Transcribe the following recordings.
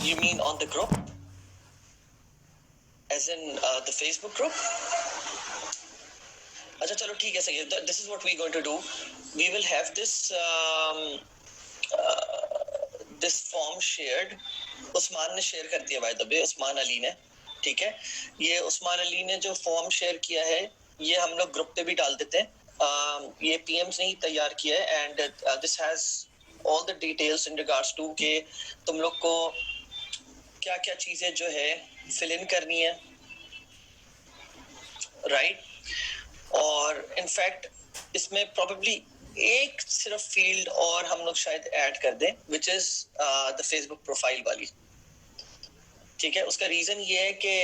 You mean on the group? As in the Facebook group? अच्छा चलो ठीक है सही है. This is what we're going to do. We will have this form shared. Usman ने share कर दिया बाय द वे, उस्मान अली ने. ठीक है, ये उस्मान अली ने जो फॉर्म शेयर किया है ये हम लोग ग्रुप पे भी डाल देते हैं. ये पीएम्स ने ही तैयार किया है and this has all the details in regards to के तुम लोग को क्या क्या चीजें जो है फिल इन करनी है, राइट. और इनफैक्ट इसमें प्रोबेबली एक सिर्फ फील्ड और हम लोग शायद ऐड कर दें which is the Facebook profile वाली. ठीक है, उसका रीजन ये है कि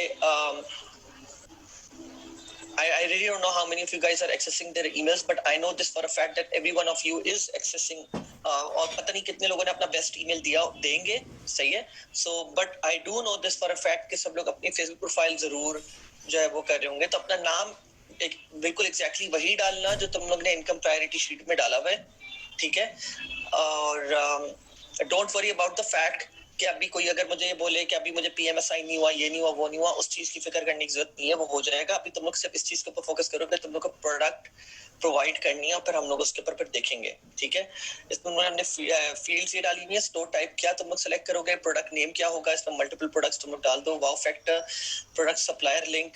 I really don't know how many of you guys are accessing their emails, but I know this for a fact that every one of you is accessing. और पता नहीं कितने लोगों ने अपना बेस्ट ईमेल देंगे, सही है. So, but I do know this for a fact कि सब लोग अपनी फेसबुक प्रोफाइल जरूर जो है वो कर रहे होंगे. तो अपना नाम एक बिल्कुल एग्जैक्टली वही डालना जो तुम लोग ने इनकम प्रायोरिटी शीट में डाला हुआ है. ठीक है, और don't worry about the fact कि अभी कोई अगर मुझे ये बोले कि अभी मुझे पीएमएसआई नहीं हुआ, ये नहीं हुआ, वो नहीं हुआ, उस चीज की फिक्र करने की जरूरत नहीं है, वो हो जाएगा. अभी तुम लोग सिर्फ इस चीज के ऊपर फोकस करो कि तुम लोग को प्रोडक्ट प्रोवाइड करनी है और फिर हम लोग उसके ऊपर फिर देखेंगे. ठीक है, इसमें हमने फील्ड्स ये डाली हुई है. स्टोर टाइप क्या तुम लोग सेलेक्ट करोगे, प्रोडक्ट नेम क्या होगा, इसमें मल्टीपल प्रोडक्ट्स तुम लोग डाल दो. Wow factor, product supplier link,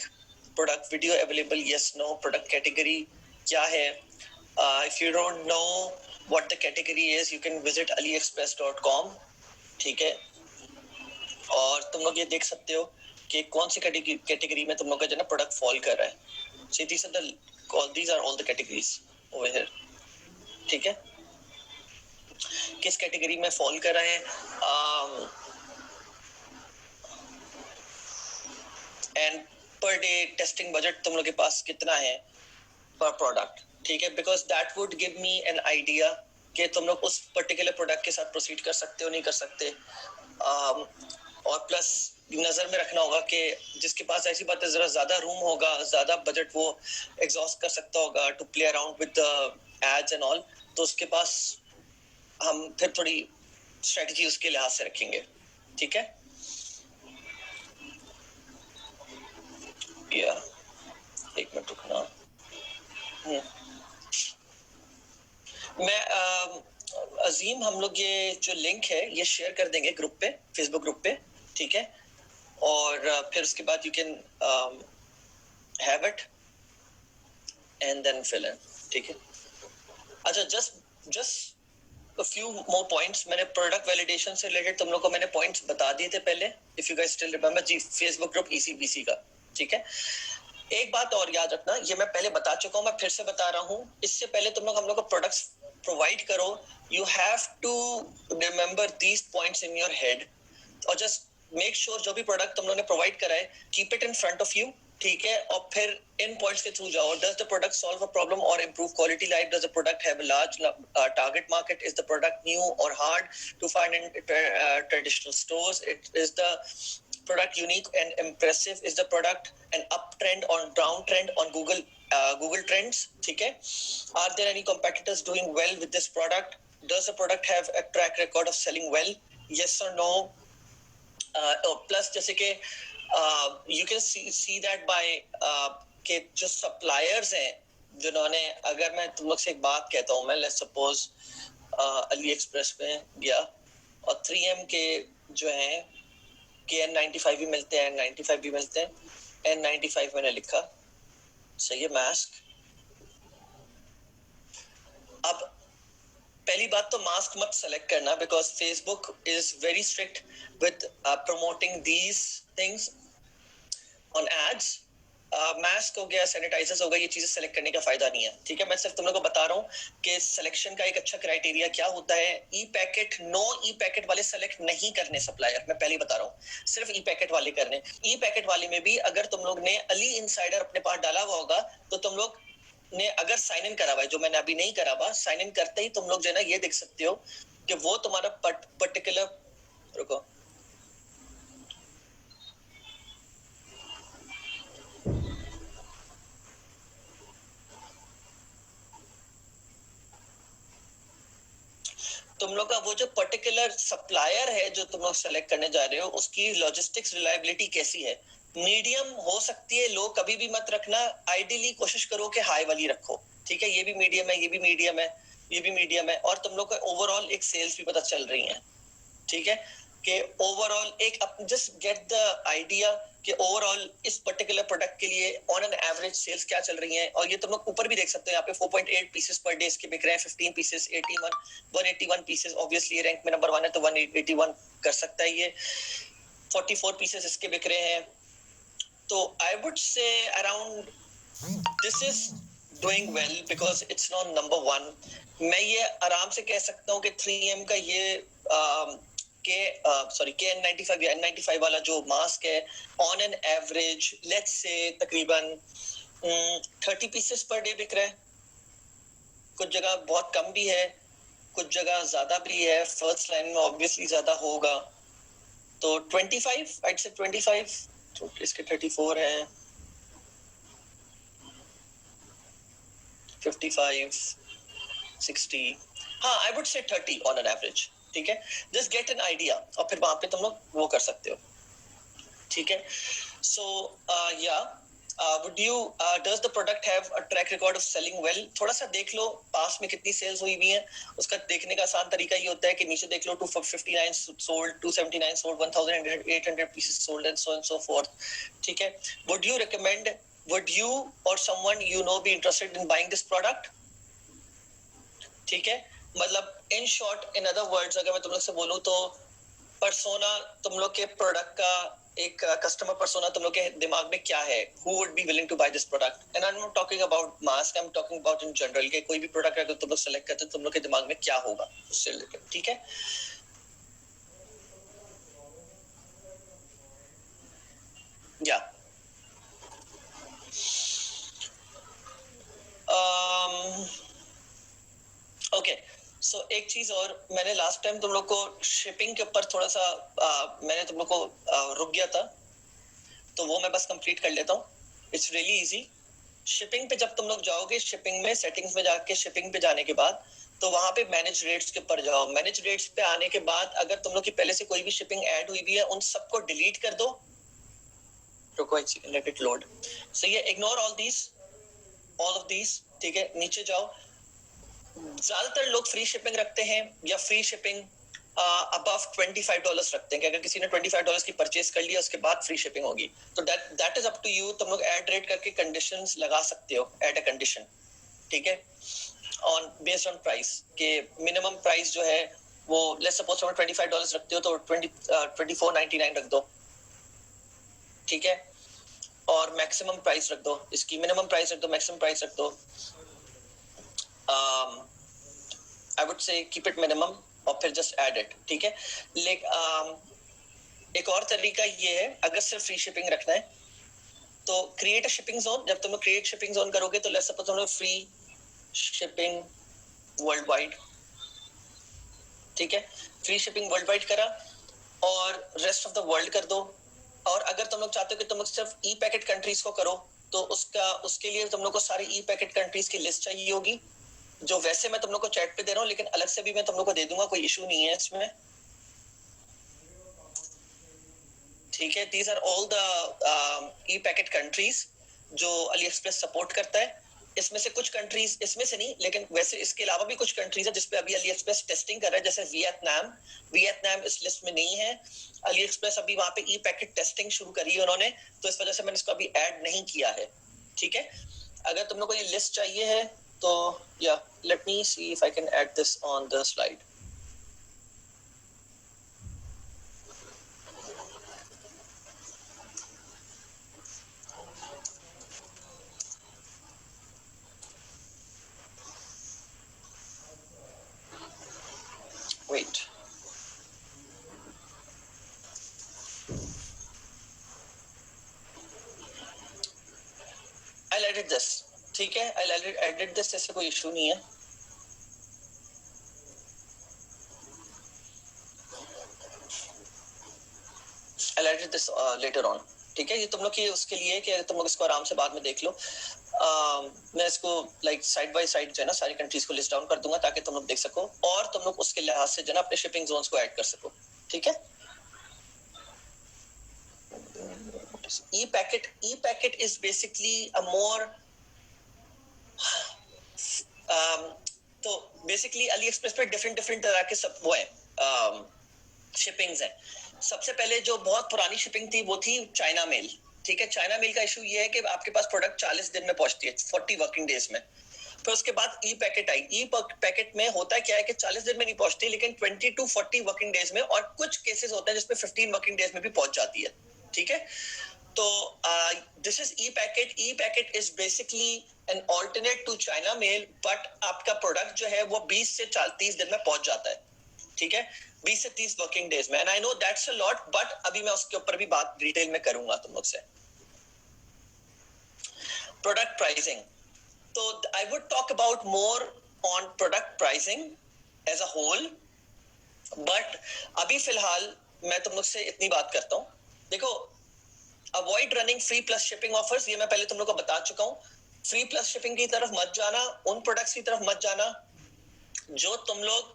product video available, yes no, product category क्या है. If you don't know what the category is you can visit aliexpress.com. ठीक है, और तुम लोग ये देख सकते हो कि कौन सी कैटेगरी में तुम लोग का जो ना प्रोडक्ट फॉल कर रहा है. So these are all the categories over here. ठीक है, किस कैटेगरी में फॉल कर रहे हैं and per day testing budget तुम लोग के पास कितना है पर प्रोडक्ट. ठीक है, because that would give me an idea कि तुम लोग उस पर्टिकुलर प्रोडक्ट के साथ प्रोसीड कर सकते हो नहीं कर सकते. और प्लस नजर में रखना होगा कि जिसके पास ऐसी बात है जरा ज्यादा रूम होगा, ज्यादा बजट वो एग्जॉस्ट कर सकता होगा to play around with the ads and all, तो उसके पास हम फिर थोड़ी स्ट्रेटजी उसके लिहाज से रखेंगे. ठीक है, या एक मिनट रुकना. मैं अजीम हम लोग ये जो लिंक है ये शेयर कर देंगे ग्रुप पे, फेसबुक ग्रुप पे. ठीक है, और फिर उसके बाद you can have it and then fill in. ठीक है, अच्छा just a few more points. मैंने प्रोडक्ट वैलिडेशन से रिलेटेड तुम लोग को मैंने पॉइंट्स बता दिए थे पहले, if you guys still remember जी, फेसबुक ग्रुप ईसीबीसी का. ठीक है, एक बात और याद रखना, ये मैं पहले बता चुका हूँ, मैं फिर से बता रहा हूँ. इससे पहले तुम लोग हम लोग को प्रोडक्ट्स प्रोवाइड करो, you have to remember these points in your head और जस्ट मेक श्योर जो भी प्रोडक्ट तुम लोग ने प्रोवाइड करा है keep it in front of you. ठीक है, और फिर इन पॉइंट्स के थ्रू जाओ. Does the product solve a problem और improve quality life? Does the product have a large target market? Is the product new और hard to find in traditional stores? It is the product unique and impressive? Is the product an uptrend or downtrend on Google Trends? ठीक है, are there any competitors doing well with this product? Does the product have a track record of selling well? Yes or no? Plus जैसे कि you can see that by के जो suppliers हैं जिन्होंने, अगर मैं तुम लोग से एक बात कहता हूँ, मैं let's suppose AliExpress में गया और 3M के जो हैं कि N95 भी मिलते हैं, N95 भी मिलते हैं. N95 मैंने लिखा, सही है, मास्क. अब पहली बात तो मास्क मत सेलेक्ट करना because Facebook is very strict with promoting these things on ads. Mask हो गया, सैनिटाइजर्स हो गया, ये चीजें सेलेक्ट करने का फायदा नहीं है. ठीक है, मैं सिर्फ तुम लोगों को बता रहा हूँ कि सिलेक्शन का एक अच्छा क्राइटेरिया क्या होता है. ई पैकेट, नो ई पैकेट वाले सेलेक्ट नहीं करने सप्लायर, मैं पहले बता रहा हूँ, सिर्फ ई पैकेट वाले करने. ई पैकेट वाले में भी अगर तुम लोग ने अली इनसाइडर अपने पास डाला हुआ होगा तो तुम लोग ने अगर साइन इन करा हुआ है, जो मैंने अभी नहीं करा हुआ, साइन इन करते ही तुम लोग जो है ना ये देख सकते हो कि वो तुम्हारा पर्टिकुलर, रुको, तुम लोग का वो जो पर्टिकुलर सप्लायर है जो तुम लोग सेलेक्ट करने जा रहे हो उसकी लॉजिस्टिक्स रिलायबिलिटी कैसी है. मीडियम हो सकती है, लो कभी भी मत रखना. आइडियली कोशिश करो कि हाई वाली रखो. ठीक है, ये भी मीडियम है, ये भी मीडियम है, ये भी मीडियम है, और तुम लोग का ओवरऑल एक सेल्स भी पता चल रही है. ठीक है, कि ओवरऑल एक जस्ट गेट द आइडिया कि ओवरऑल इस पर्टिकुलर प्रोडक्ट के लिए ऑन एन एवरेज सेल्स क्या चल रही है. और ये तुम लोग ऊपर भी देख सकते हो, यहाँ पे 4.8 पीसेस पर डे इसके बिक रहे हैं. 15 पीसेस 181 पीसेस. ऑब्वियसली रैंक में नंबर 1 है तो 181 कर सकता है ये. 44 पीसेस इसके बिक रहे हैं. तो आई वुड से around this is doing well because it's not number 1. मैं ये आराम से कह सकता हूँ कि 3M का ये के N95 या N95 वाला जो मास्क है on an average let's say तकरीबन 30 पीसेस पर डे बिक रहा है. कुछ जगह बहुत कम भी है, कुछ जगह ज्यादा भी है. फर्स्ट लाइन में ऑब्वियसली ज्यादा होगा. तो 25 I'd say 25. तो इसके 34 है, 55, 60. हाँ, आई वुड से 30 ऑन एन एवरेज. ठीक है, जस्ट गेट एन आइडिया और फिर वहां पे तुम लोग वो कर सकते हो. ठीक है, सो या would you does the product have a track record of selling well? थोड़ा सा देख लो पास में कितनी सेल्स हुई भी हैं. उसका देखने का आसान तरीका ये होता है कि नीचे देख लो 259 sold, 279 sold, 1800 pieces sold and so on and so forth. ठीक है, would you or someone you know be interested in buying this product? ठीक है, मतलब in short, in other words अगर मैं तुम लोग से बोलूं तो पर्सोना तुम लोग के प्रोडक्ट का, एक कस्टमर पर्सोना तुम लोग के दिमाग में क्या है. Who would be willing to buy this product. And I am not talking about mask, I am talking about in general के कोई भी प्रोडक्ट अगर तुम लोग सेलेक्ट करते हो तुम लोग के दिमाग में क्या होगा उससे रिलेटेड. ठीक है, या ओके. सो एक चीज और, मैंने लास्ट टाइम तुम लोग को शिपिंग के ऊपर थोड़ा सा मैंने तुम लोग को रुक गया था, तो वो मैं बस कंप्लीट कर लेता हूँ. It's really easy. शिपिंग पे जब तुम लोग जाओगे, शिपिंग में सेटिंग्स में जाके शिपिंग पे जाने के बाद तो वहां पे मैनेज रेट्स के ऊपर जाओ. मैनेज रेट्स पे आने के बाद अगर तुम लोग की पहले से कोई भी शिपिंग ऐड हुई भी है उन सबको डिलीट कर दो. रुको, लेट इट लोड. सो ये इग्नोर ऑल ऑफ दीज. ठीक है, नीचे जाओ. ज्यादातर लोग फ्री शिपिंग रखते हैं या फ्री शिपिंग अबव $25 रखते हैं कि अगर किसी ने $25 की परचेज कर लिया उसके बाद फ्री शिपिंग होगी. तो that is up to you. तुम लोग ऐड रेट करके कंडीशंस लगा सकते हो, ऐड अ कंडीशन. ठीक है, ऑन बेस्ड ऑन प्राइस के मिनिमम प्राइस जो है वो लेट्स सपोज तुम $25 रखते हो तो 24.99 रख दो. ठीक है, और मैक्सिमम प्राइस रख दो, इसकी मिनिमम प्राइस रख दो, मैक्सिमम प्राइस रख दो. I would say keep it minimum और फिर just add it. ठीक है, एक और तरीका ये है, अगर सिर्फ फ्री शिपिंग रखना है तो क्रिएट अ शिपिंग जोन. जब तुम लोग क्रिएट शिपिंग जोन करोगे तो लेट्स सपोज तुम लोग फ्री शिपिंग वर्ल्ड वाइड. ठीक है, फ्री शिपिंग वर्ल्ड वाइड करा और रेस्ट ऑफ द वर्ल्ड कर दो. और अगर तुम लोग चाहते हो कि तुम लोग सिर्फ ई पैकेट कंट्रीज को करो तो उसके लिए तुम लोग को सारी ई पैकेट कंट्रीज की लिस्ट चाहिए होगी, जो वैसे मैं तुम लोग को चैट पे दे रहा हूँ, लेकिन अलग से भी मैं तुम लोग को दे दूंगा, कोई इशू नहीं है इसमें. ठीक है, these are all the e packet countries जो अली एक्सप्रेस सपोर्ट करता है. इसमें से कुछ कंट्रीज, इसमें से नहीं लेकिन वैसे इसके अलावा भी कुछ कंट्रीज है जिसपे अभी अली एक्सप्रेस टेस्टिंग कर रहा है, जैसे वियतनाम इस लिस्ट में नहीं है. अली एक्सप्रेस अभी वहां पे ई पैकेट टेस्टिंग शुरू करी है उन्होंने, तो इस वजह से मैंने इसको अभी ऐड नहीं किया है. ठीक है, अगर तुम लोग को ये लिस्ट चाहिए है तो या let me see if I can add this on the slide. Wait. I'll edit this. ठीक है, I'll edit this, ऐसे कोई इशू नहीं है. I'll edit this later on. ठीक है, ये तुम लोग की उसके लिए कि तुम लोग इसको आराम से बाद में देख लो. मैं इसको लाइक साइड बाय साइड जो है ना सारी कंट्रीज को लिस्ट डाउन कर दूंगा ताकि तुम लोग देख सको और तुम लोग उसके लिहाज से जो है ना अपने शिपिंग जोन्स को ऐड कर सको, ठीक है। E-packet is basically a more तो बेसिकली अली एक्सप्रेस पे डिफरेंट तरह के सब वो है शिपिंग्स हैं। सबसे पहले जो बहुत पुरानी शिपिंग थी वो थी चाइना मेल, ठीक है। चाइना मेल का इशू ये है कि आपके पास प्रोडक्ट 40 दिन में पहुंचती है, 40 वर्किंग डेज में। फिर उसके बाद ई पैकेट आई। ई पैकेट में होता क्या है कि 40 दिन में नहीं पहुंचती लेकिन 20 to 40 वर्किंग डेज में, और कुछ केसेस होते हैं जिसमें 15 वर्किंग डेज में भी पहुंच जाती है, ठीक है। तो this is e packet. E packet is basically an alternate to China mail, but आपका प्रोडक्ट जो है वो 20 से 30 दिन में पहुंच जाता है, ठीक है, 20 से 30 वर्किंग डेज में। And I know that's a lot, but अभी मैं उसके ऊपर भी बात डिटेल में करूंगा तुम लोग से। प्रोडक्ट प्राइसिंग, तो I would talk about more on product pricing as a whole, but अभी फिलहाल मैं तुम लोग से इतनी बात करता हूं। देखो, avoid running free plus shipping offers, ये मैं पहले तुम लोग को बता चुका हूं। फ्री प्लस शिपिंग की तरफ मत जाना, उन प्रोडक्ट्स की तरफ मत जाना जो तुम लोग,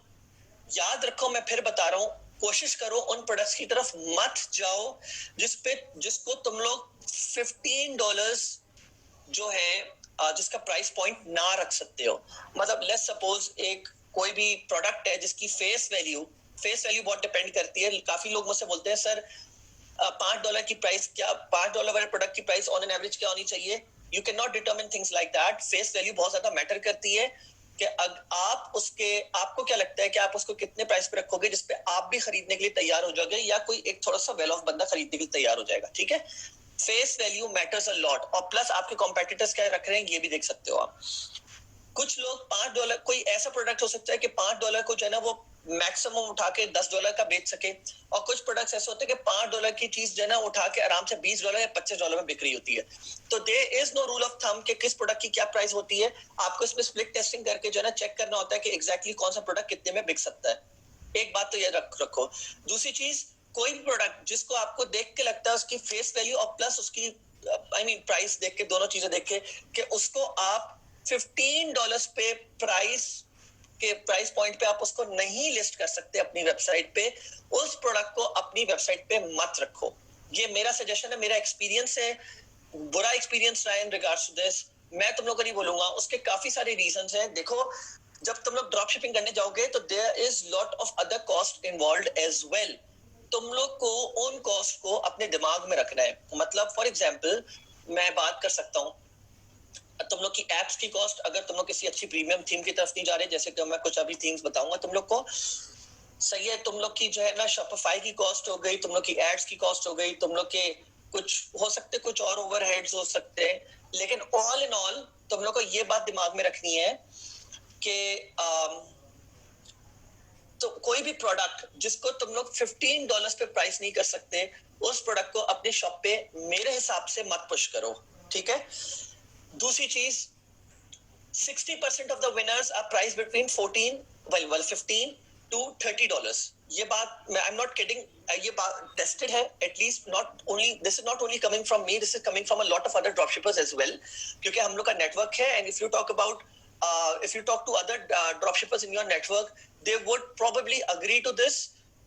याद रखो मैं फिर बता रहा हूं, कोशिश करो उन प्रोडक्ट्स की तरफ मत जाओ जिसको तुम लोग $15 जो है जिसका प्राइस पॉइंट ना रख सकते हो। मतलब लेट्स सपोज एक कोई भी प्रोडक्ट है जिसकी फेस वैल्यू बहुत डिपेंड करती है। काफी लोग मुझसे बोलते हैं सर $5 की प्राइस क्या, $5 वाले प्रोडक्ट की प्राइस ऑन एन एवरेज क्या होनी चाहिए। You can not determine things like that. Face value बहुत ज्यादा मैटर करती है कि आपको क्या लगता है कि आप उसको कितने प्राइस पे रखोगे जिसपे आप भी खरीदने के लिए तैयार हो जाओगे या कोई एक थोड़ा सा वेल ऑफ बंदा खरीदने के लिए तैयार हो जाएगा, ठीक है। Face value matters a lot, और प्लस आपके कॉम्पिटिटर्स क्या रख रहे हैं ये भी देख सकते हो आप। कुछ लोग $5, कोई ऐसा प्रोडक्ट हो सकता है कि $5 को जो है ना वो मैक्सिमम उठा के $10 का बेच सके, और कुछ प्रोडक्ट्स ऐसे होते हैं कि $5 की चीज जो है ना उठा के आराम से $20 या $25 में बिक रही होती है। तो there is no rule of thumb कि किस प्रोडक्ट की क्या प्राइस होती है। आपको इसमें स्प्लिट टेस्टिंग करके जो है ना चेक करना होता है कि एग्जैक्टली कौन सा प्रोडक्ट कितने में बिक सकता है। एक बात तो ये रखो। दूसरी चीज, कोई भी प्रोडक्ट जिसको आपको देख के लगता है उसकी फेस वैल्यू और प्लस उसकी प्राइस देख के, दोनों चीजें देख के कि उसको आप $15 पे प्राइस पॉइंट पे आप उसको नहीं लिस्ट कर सकते अपनी वेबसाइट पे, उस प्रोडक्ट को अपनी वेबसाइट पे मत रखो। ये मेरा सजेशन है, मेरा एक्सपीरियंस है, बुरा एक्सपीरियंस रहा इन रिगार्ड्स टू दिस। मैं तुम लोग को नहीं बोलूंगा, उसके काफी सारे रीजंस हैं। देखो, जब तुम लोग ड्रॉप शिपिंग करने जाओगे तो there is lot of other cost involved as well. तुम लोग को उन कॉस्ट को अपने दिमाग में रखना है। मतलब फॉर एग्जांपल मैं बात कर सकता हूँ तुम लोग की एप्स की कॉस्ट, अगर तुम लोग किसी अच्छी प्रीमियम थीम की तरफ नहीं जा रहे, जैसे कि मैं कुछ अभी थीम्स बताऊंगा तुम लोग को, सही है। तुम लोग की जो है ना शॉपिफाई की कॉस्ट हो गई, तुम लोग की एड्स की कॉस्ट हो गई, तुम लोग के कुछ हो सकते, कुछ और ओवरहेड्स हो सकते हैं, लेकिन ऑल इन ऑल तुम लोग को ये बात दिमाग में रखनी है कि तो कोई भी प्रोडक्ट जिसको तुम लोग $15 पे प्राइस नहीं कर सकते, उस प्रोडक्ट को अपने शॉप पे मेरे हिसाब से मत पुश करो, ठीक है। दूसरी चीज, 60% of the winners are price between 15 to $30। ये बात मैं, आई एम नॉट किडिंग, ये बात टेस्टेड है। At least not only, this is not only coming from me, this is coming from a lot of other dropshippers as well, क्योंकि हम लोग का नेटवर्क है। And if you talk about if you talk to other dropshippers in your network, they would probably agree to this.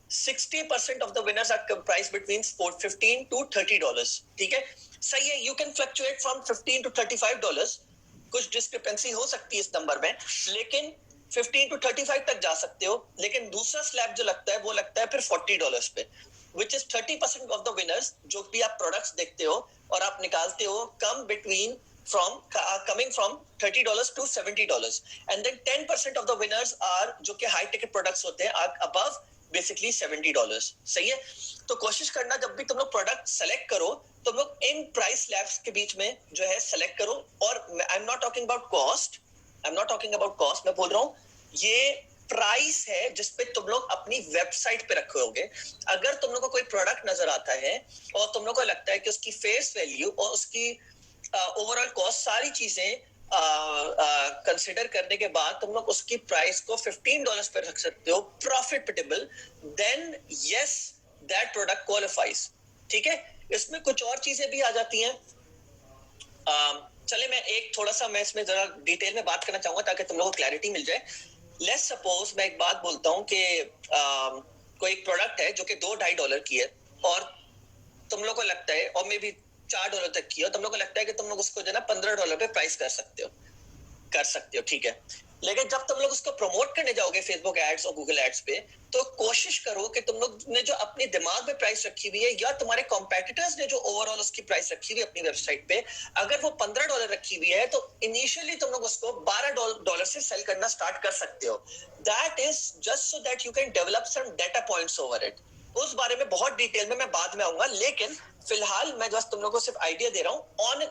60% of the winners are priced between $15 to $30, ठीक है। सही है, you can fluctuate from $15 to $35, कुछ discrepancy हो सकती है इस number में, लेकिन 15 to 35 तक जा सकते हो। लेकिन दूसरा स्लैब जो लगता है वो लगता है फिर $40 पे, which is 30% of the winners, जो भी आप प्रोडक्ट्स देखते हो और आप निकालते हो, come between coming from $30 to $70, and then 10% of the winners are जो कि high ticket products होते हैं, are above basically $70। सही है। तो कोशिश करना जब भी तुम लोग प्रोडक्ट सेलेक्ट करो, तुम लोग इन प्राइस स्लैब्स के बीच में जो है सेलेक्ट करो। और आई am not talking about cost, मैं बोल रहा हूँ ये प्राइस है जिसपे तुम लोग अपनी वेबसाइट पे रखोगे। अगर तुम लोग को कोई प्रोडक्ट नजर आता है और तुम लोग को लगता है कि उसकी फेस वैल्यू और उसकी ओवरऑल कॉस्ट, सारी चीजें कंसिडर करने के बाद तुम लोग उसकी प्राइस को $15 पे रख सकते हो, profitable, then yes that product qualifies, ठीक है। इसमें कुछ और चीजें भी आ जाती हैं। चले मैं एक थोड़ा सा मैं इसमें जरा डिटेल में बात करना चाहूंगा ताकि तुम लोगों को क्लैरिटी मिल जाए. लेट्स सपोज मैं एक बात बोलता हूँ कि कोई एक प्रोडक्ट है जो कि $2-2.5 की है और तुम लोग को लगता है, और मे भी $4 तक की है, और तुम लोग को लगता है कि तुम लोग उसको जो है ना $15 पे प्राइस कर सकते हो, ठीक है. लेकिन जब तुम लोग उसको प्रमोट करने जाओगे फेसबुक एड्स और गूगल एड्स पे, तो कोशिश करो कि तुम लोग ने जो अपने दिमाग में प्राइस रखी हुई है या तुम्हारे कॉम्पिटिटर्स ने जो ओवरऑल उसकी प्राइस रखी हुई है अपनी वेबसाइट पे, अगर वो $15 रखी हुई है तो इनिशियली तुम लोग उसको $12 से सेल करना स्टार्ट कर सकते हो. That is just so that you can develop some data points over it. उस बारे में बहुत डिटेल में मैं बाद में आऊंगा, लेकिन फिलहाल मैं जस्ट तुम लोगों को सिर्फ आइडिया दे रहा हूँ. ऑन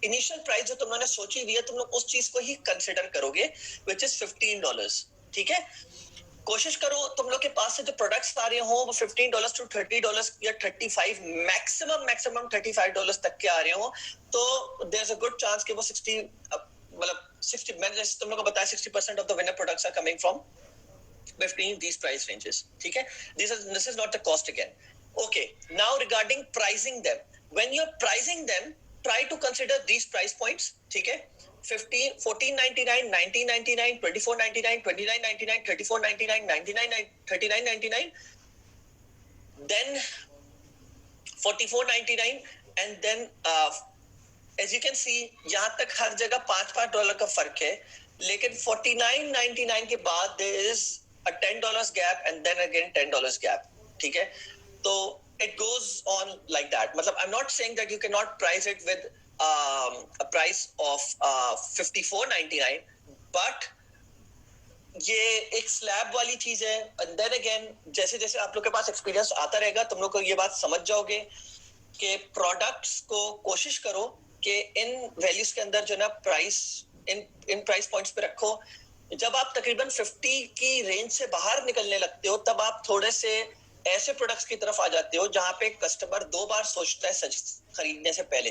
इनिशियल प्राइस जो तुम लोगों ने सोची हुई है, तुम लोग उस चीज को ही कंसिडर करोगे, विच इज $15. ठीक है. कोशिश करो तुम लोग के पास से जो प्रोडक्ट्स आ रहे हो वो $15 to $30 या 35, मैक्सिमम $35 तक के आ रहे हो, तो there is a good chance कि वो 60, मतलब 60, मैंने तुम लोग को बताया 60% of the winner products are coming from between these price ranges. ठीक है. This is not the cost again. Okay, now regarding pricing them, when you're pricing them, try to consider these price points. ठीक है. 15, 14.99, 19.99, 24.99, 29.99, 34.99, 99, 39.99, then 44.99, and then as you can see यहाँ तक हर जगह $5 का फर्क है, लेकिन 49.99 के बाद there is a $10 gap and then again $10 gap. ठीक है. तो it goes on like that. मतलब I'm not saying that you cannot price it with a price of 54.99, but ये एक स्लैब वाली चीज है. and then again जैसे जैसे आप लोग के पास एक्सपीरियंस आता रहेगा, तुम लोग को ये बात समझ जाओगे कि प्रोडक्ट्स को कोशिश करो कि इन वैल्यूज के अंदर जो ना प्राइस इन प्राइस पॉइंट्स पे रखो. जब आप तकरीबन 50 की रेंज से बाहर निकलने लगते हो, तब आप थोड़े से ऐसे प्रोडक्ट्स की तरफ आ जाते हो जहां पे कस्टमर 2 बार सोचता है खरीदने से पहले.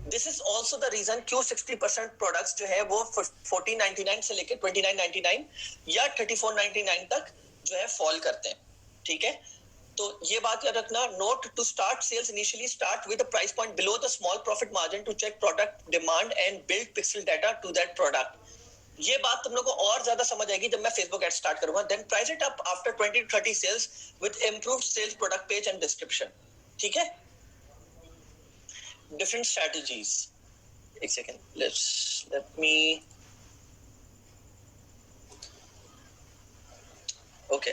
This is also the reason क्यों 60% प्रोडक्ट्स जो है वो 14.99 से लेकर 29.99 या 34.99 तक जो है फॉल करते हैं. ठीक है. तो ये बात याद रखना. Note to start sales initially start with a price point below the small profit margin to check product demand and build pixel data to that product. ये बात तुम लोग को और ज्यादा समझ आएगी जब मैं फेसबुक एड स्टार्ट करूंगा. Then price it up after 20 to 30 sales with improved sales product page and description. ठीक है. Different strategies. एक second, let me okay.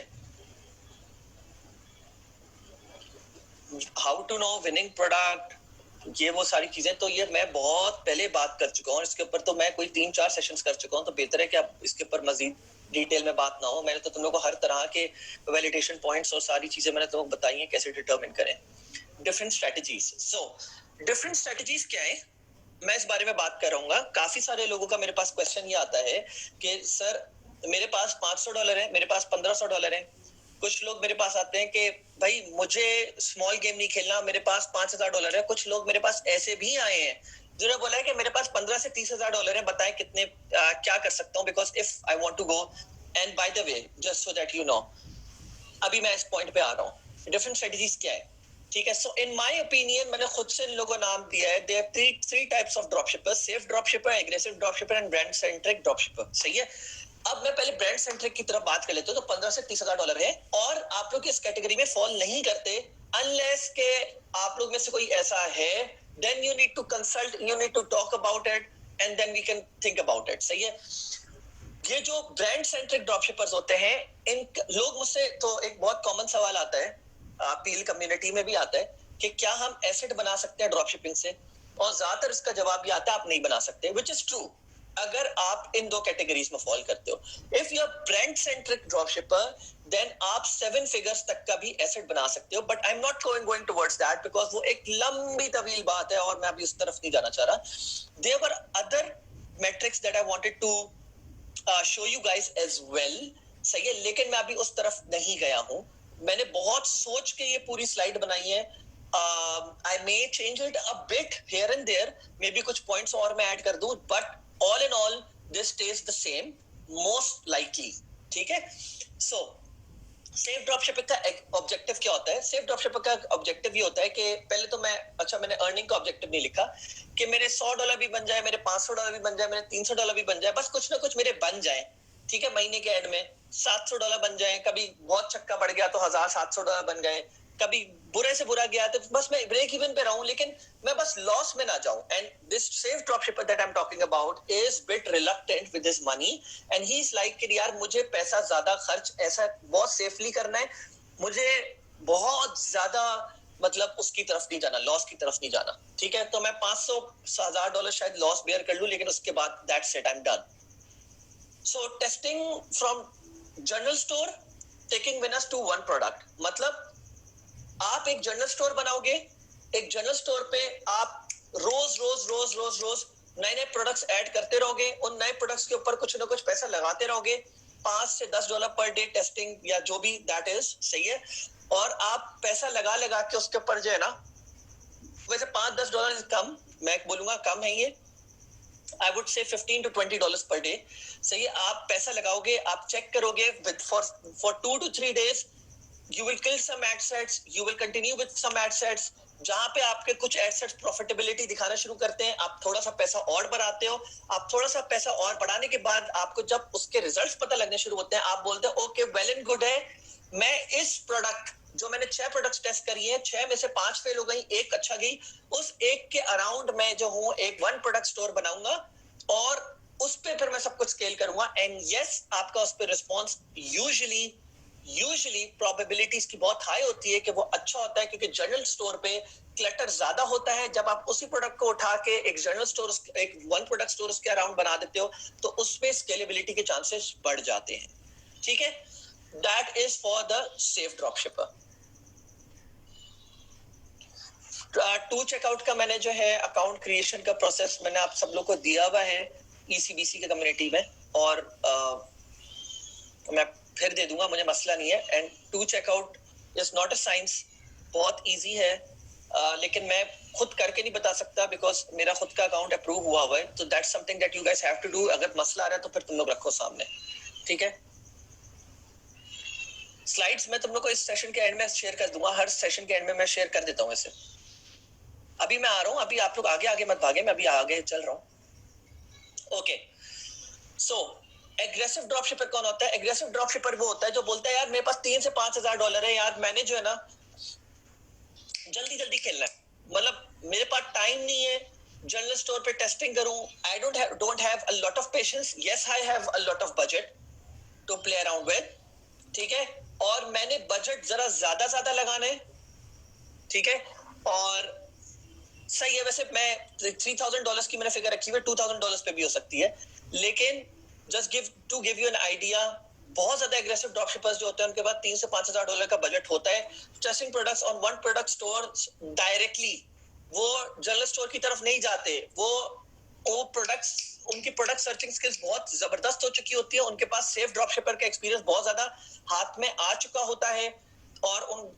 How to know winning product, ये वो सारी चीजें तो ये मैं बहुत पहले बात कर चुका हूँ. इसके ऊपर तो मैं कोई 3-4 सेशंस कर चुका हूँ, तो बेहतर है कि आप इसके ऊपर मजीद डिटेल में बात ना हो. मैंने तो तुम लोग को हर तरह के वैलिडेशन पॉइंट्स और सारी चीजें मैंने तुमको बताई हैं कैसे डिटरमिन करें. Different strategies. So different strategies क्या है, मैं इस बारे में बात कर रहा हूँ. काफी सारे लोगों का मेरे पास क्वेश्चन ये आता है कि सर मेरे पास $500 है, मेरे पास $1500 है. कुछ लोग मेरे पास आते हैं कि भाई मुझे स्मॉल गेम नहीं खेलना, मेरे पास $5000 है. कुछ लोग मेरे पास ऐसे भी आए हैं जिन्होंने बोला है कि मेरे पास $15,000 से $30,000 है, बताएं कितने क्या कर सकता हूँ, because if I want to go. And by the way, just so that you know, अभी मैं इस पॉइंट पे आ रहा हूँ. डिफरेंट स्ट्रेटजीज क्या है. ठीक है. सो इन माय ओपिनियन मैंने खुद से इन लोगों को नाम दिया है. There are three types of dropshippers: safe dropshipper, aggressive dropshipper and brand centric dropshipper. सही है. अब मैं पहले ब्रांड सेंट्रिक की तरफ बात कर लेता हूं. तो $15,000 से $30,000 है, और आप लोग इस कैटेगरी में फॉल नहीं करते अनलेस के आप लोग में से कोई ऐसा है. Then you need to consult, you need to talk about it, and then we can think about it. सही है. ये जो ब्रांड सेंट्रिक ड्रॉपशिपर्स होते हैं, इन लोग मुझसे तो एक बहुत कॉमन सवाल आता है, पील कम्युनिटी में भी आता है कि क्या हम एसेट बना सकते हैं ड्रॉपशिपिंग से, और ज्यादातर इसका जवाब ये आता है आप नहीं बना सकते, विच इज ट्रू अगर आप इन 2 कैटेगरीज में फॉल करते हो. If you are brand centric dropshipper, then आप 7 फिगर्स तक का भी एसेट बना सकते हो. But I am not going towards that because वो एक लंबी तवील बात है और मैं अभी उस तरफ नहीं जाना चाह रहा. There were other metrics that I wanted to show you guys as well. सही है. लेकिन मैं अभी उस तरफ नहीं गया हूं. मैंने बहुत सोच के ये पूरी स्लाइड बनाई है. I may change it a bit here and there, maybe कुछ points और मैं ऐड कर दूं, but all in all this stays the same most likely. ठीक है. So सेफ ड्रॉपशिपिंग का ऑब्जेक्टिव क्या होता है? सेफ ड्रॉपशिपिंग का ऑब्जेक्टिव ये होता है कि पहले तो मैंने अर्निंग का ऑब्जेक्टिव नहीं लिखा कि मेरे $100 भी बन जाए, मेरे $500 भी बन जाए, मेरे $300 भी बन जाए, बस कुछ ना कुछ मेरे बन जाए, ठीक है? महीने के एंड में $700 बन जाए, कभी बहुत छक्का बढ़ गया तो $1700 बन गए, कभी बुरे से बुरा गया तो बस मैं ब्रेक इवन पे रहूं, लेकिन मैं बस लॉस में ना जाऊं. And this safe dropshipper that I am talking about is bit reluctant with his money, and he is like कि यार मुझे पैसा ज्यादा खर्च ऐसा बहुत सेफली करना है, मुझे बहुत ज्यादा मतलब उसकी तरफ नहीं जाना, लॉस की तरफ नहीं जाना, ठीक है? तो मैं $500,000 शायद लॉस बेयर कर लूं, लेकिन उसके बाद that's it, I am done. So testing from general store, taking winners to one product, मतलब आप एक जनरल स्टोर बनाओगे, एक जनरल स्टोर पे आप रोज रोज रोज रोज रोज नए नए प्रोडक्ट्स ऐड करते रहोगे, उन नए प्रोडक्ट्स के ऊपर कुछ ना कुछ पैसा लगाते रहोगे, $5 से $10 पर डे टेस्टिंग या जो भी दैट इज, सही है? और आप पैसा लगा लगा के उसके ऊपर जो है ना, वैसे $5-10 कम, मैं बोलूंगा कम है ये, आई वुड से $15 to $20 पर डे, सही है? आप पैसा लगाओगे, आप चेक करोगे for 2 to 3 days, you will kill some ad sets, you will continue with some ad sets, जहां पे आपके कुछ ad sets profitability दिखाना शुरू करते हैं, आप थोड़ा सा पैसा और बढ़ाते हो, आप थोड़ा सा पैसा और बढ़ाने के बाद आपको जब उसके रिजल्ट्स पता लगने शुरू होते हैं, आप बोलते हैं ओके वेल एंड गुड है, मैं इस प्रोडक्ट जो मैंने 6 प्रोडक्ट्स टेस्ट करी है, 6 में से 5 फेल हो गई, एक अच्छा गई, उस एक के अराउंड मैं जो हूं एक वन प्रोडक्ट स्टोर बनाऊंगा और उस पे फिर मैं सब कुछ स्केल करूंगा. एंड यस, आपका उस पे रिस्पॉन्स यूजुअली प्रोबेबिलिटीज की बहुत हाई होती है कि वो अच्छा होता है, क्योंकि जनरल स्टोर पे क्लटर ज्यादा होता है. जब आप उसी प्रोडक्ट को उठा के एक जनरल स्टोर, एक वन प्रोडक्ट स्टोर के अराउंड बना देते हो, तो उसमें स्केलेबिलिटी के चांसेस बढ़ जाते हैं, ठीक है? That is for the safe dropshipper. To checkout का मैंने जो है अकाउंट क्रिएशन का प्रोसेस मैंने आप सब लोग को दिया हुआ है ECBC के कम्युनिटी में, और मैं फिर दे दूंगा, मुझे मसला नहीं है. And to checkout is not a science, बहुत इजी है, लेकिन मैं खुद करके नहीं बता सकता बिकॉज मेरा खुद का अकाउंट अप्रूव हुआ हुआ है. तो that's something that you guys have to do. अगर मसला आ रहा है तो फिर तुम लोग रखो सामने, ठीक है? स्लाइड्स मैं तुम लोग को इस सेशन के एंड में शेयर कर दूंगा, हर सेशन के एंड में मैं शेयर कर देता हूँ इसे. अभी मैं आ रहा हूँ, अभी आप लोग आगे आगे मत भागे, मैं अभी आगे चल रहा हूँ. ओके, सो एग्रेसिव ड्रॉपशिपर कौन होता है? एग्रेसिव ड्रॉपशिपर वो होता है जो बोलता है यार मेरे पास $3,000 से $5,000 है, यार मैंने जो है ना जल्दी जल्दी खेलना है, मतलब मेरे पास टाइम नहीं है जनरल स्टोर पे टेस्टिंग करूं, I don't have a lot of patience, yes I have a lot of budget to play around with, ठीक है? और मैंने बजट जरा ज्यादा लगाना है, ठीक है? और सही है, वैसे मैं $3,000 की मैंने फिगर रखी हुई है, $2,000 पे भी हो सकती है, लेकिन just give you an idea, बहुत ज्यादा एग्रेसिव ड्रॉपशिपर्स जो होते हैं उनके पास $3,000 से $5,000 का बजट होता है. Testing products on one product store directly, वो जनरल स्टोर की तरफ नहीं जाते, वो प्रोडक्ट्स, उनकी प्रोडक्ट सर्चिंग स्किल्स बहुत जबरदस्त हो चुकी होती है, उनके पास सेफ ड्रॉपशिपर का एक्सपीरियंस बहुत ज्यादा हाथ में आ चुका होता है, और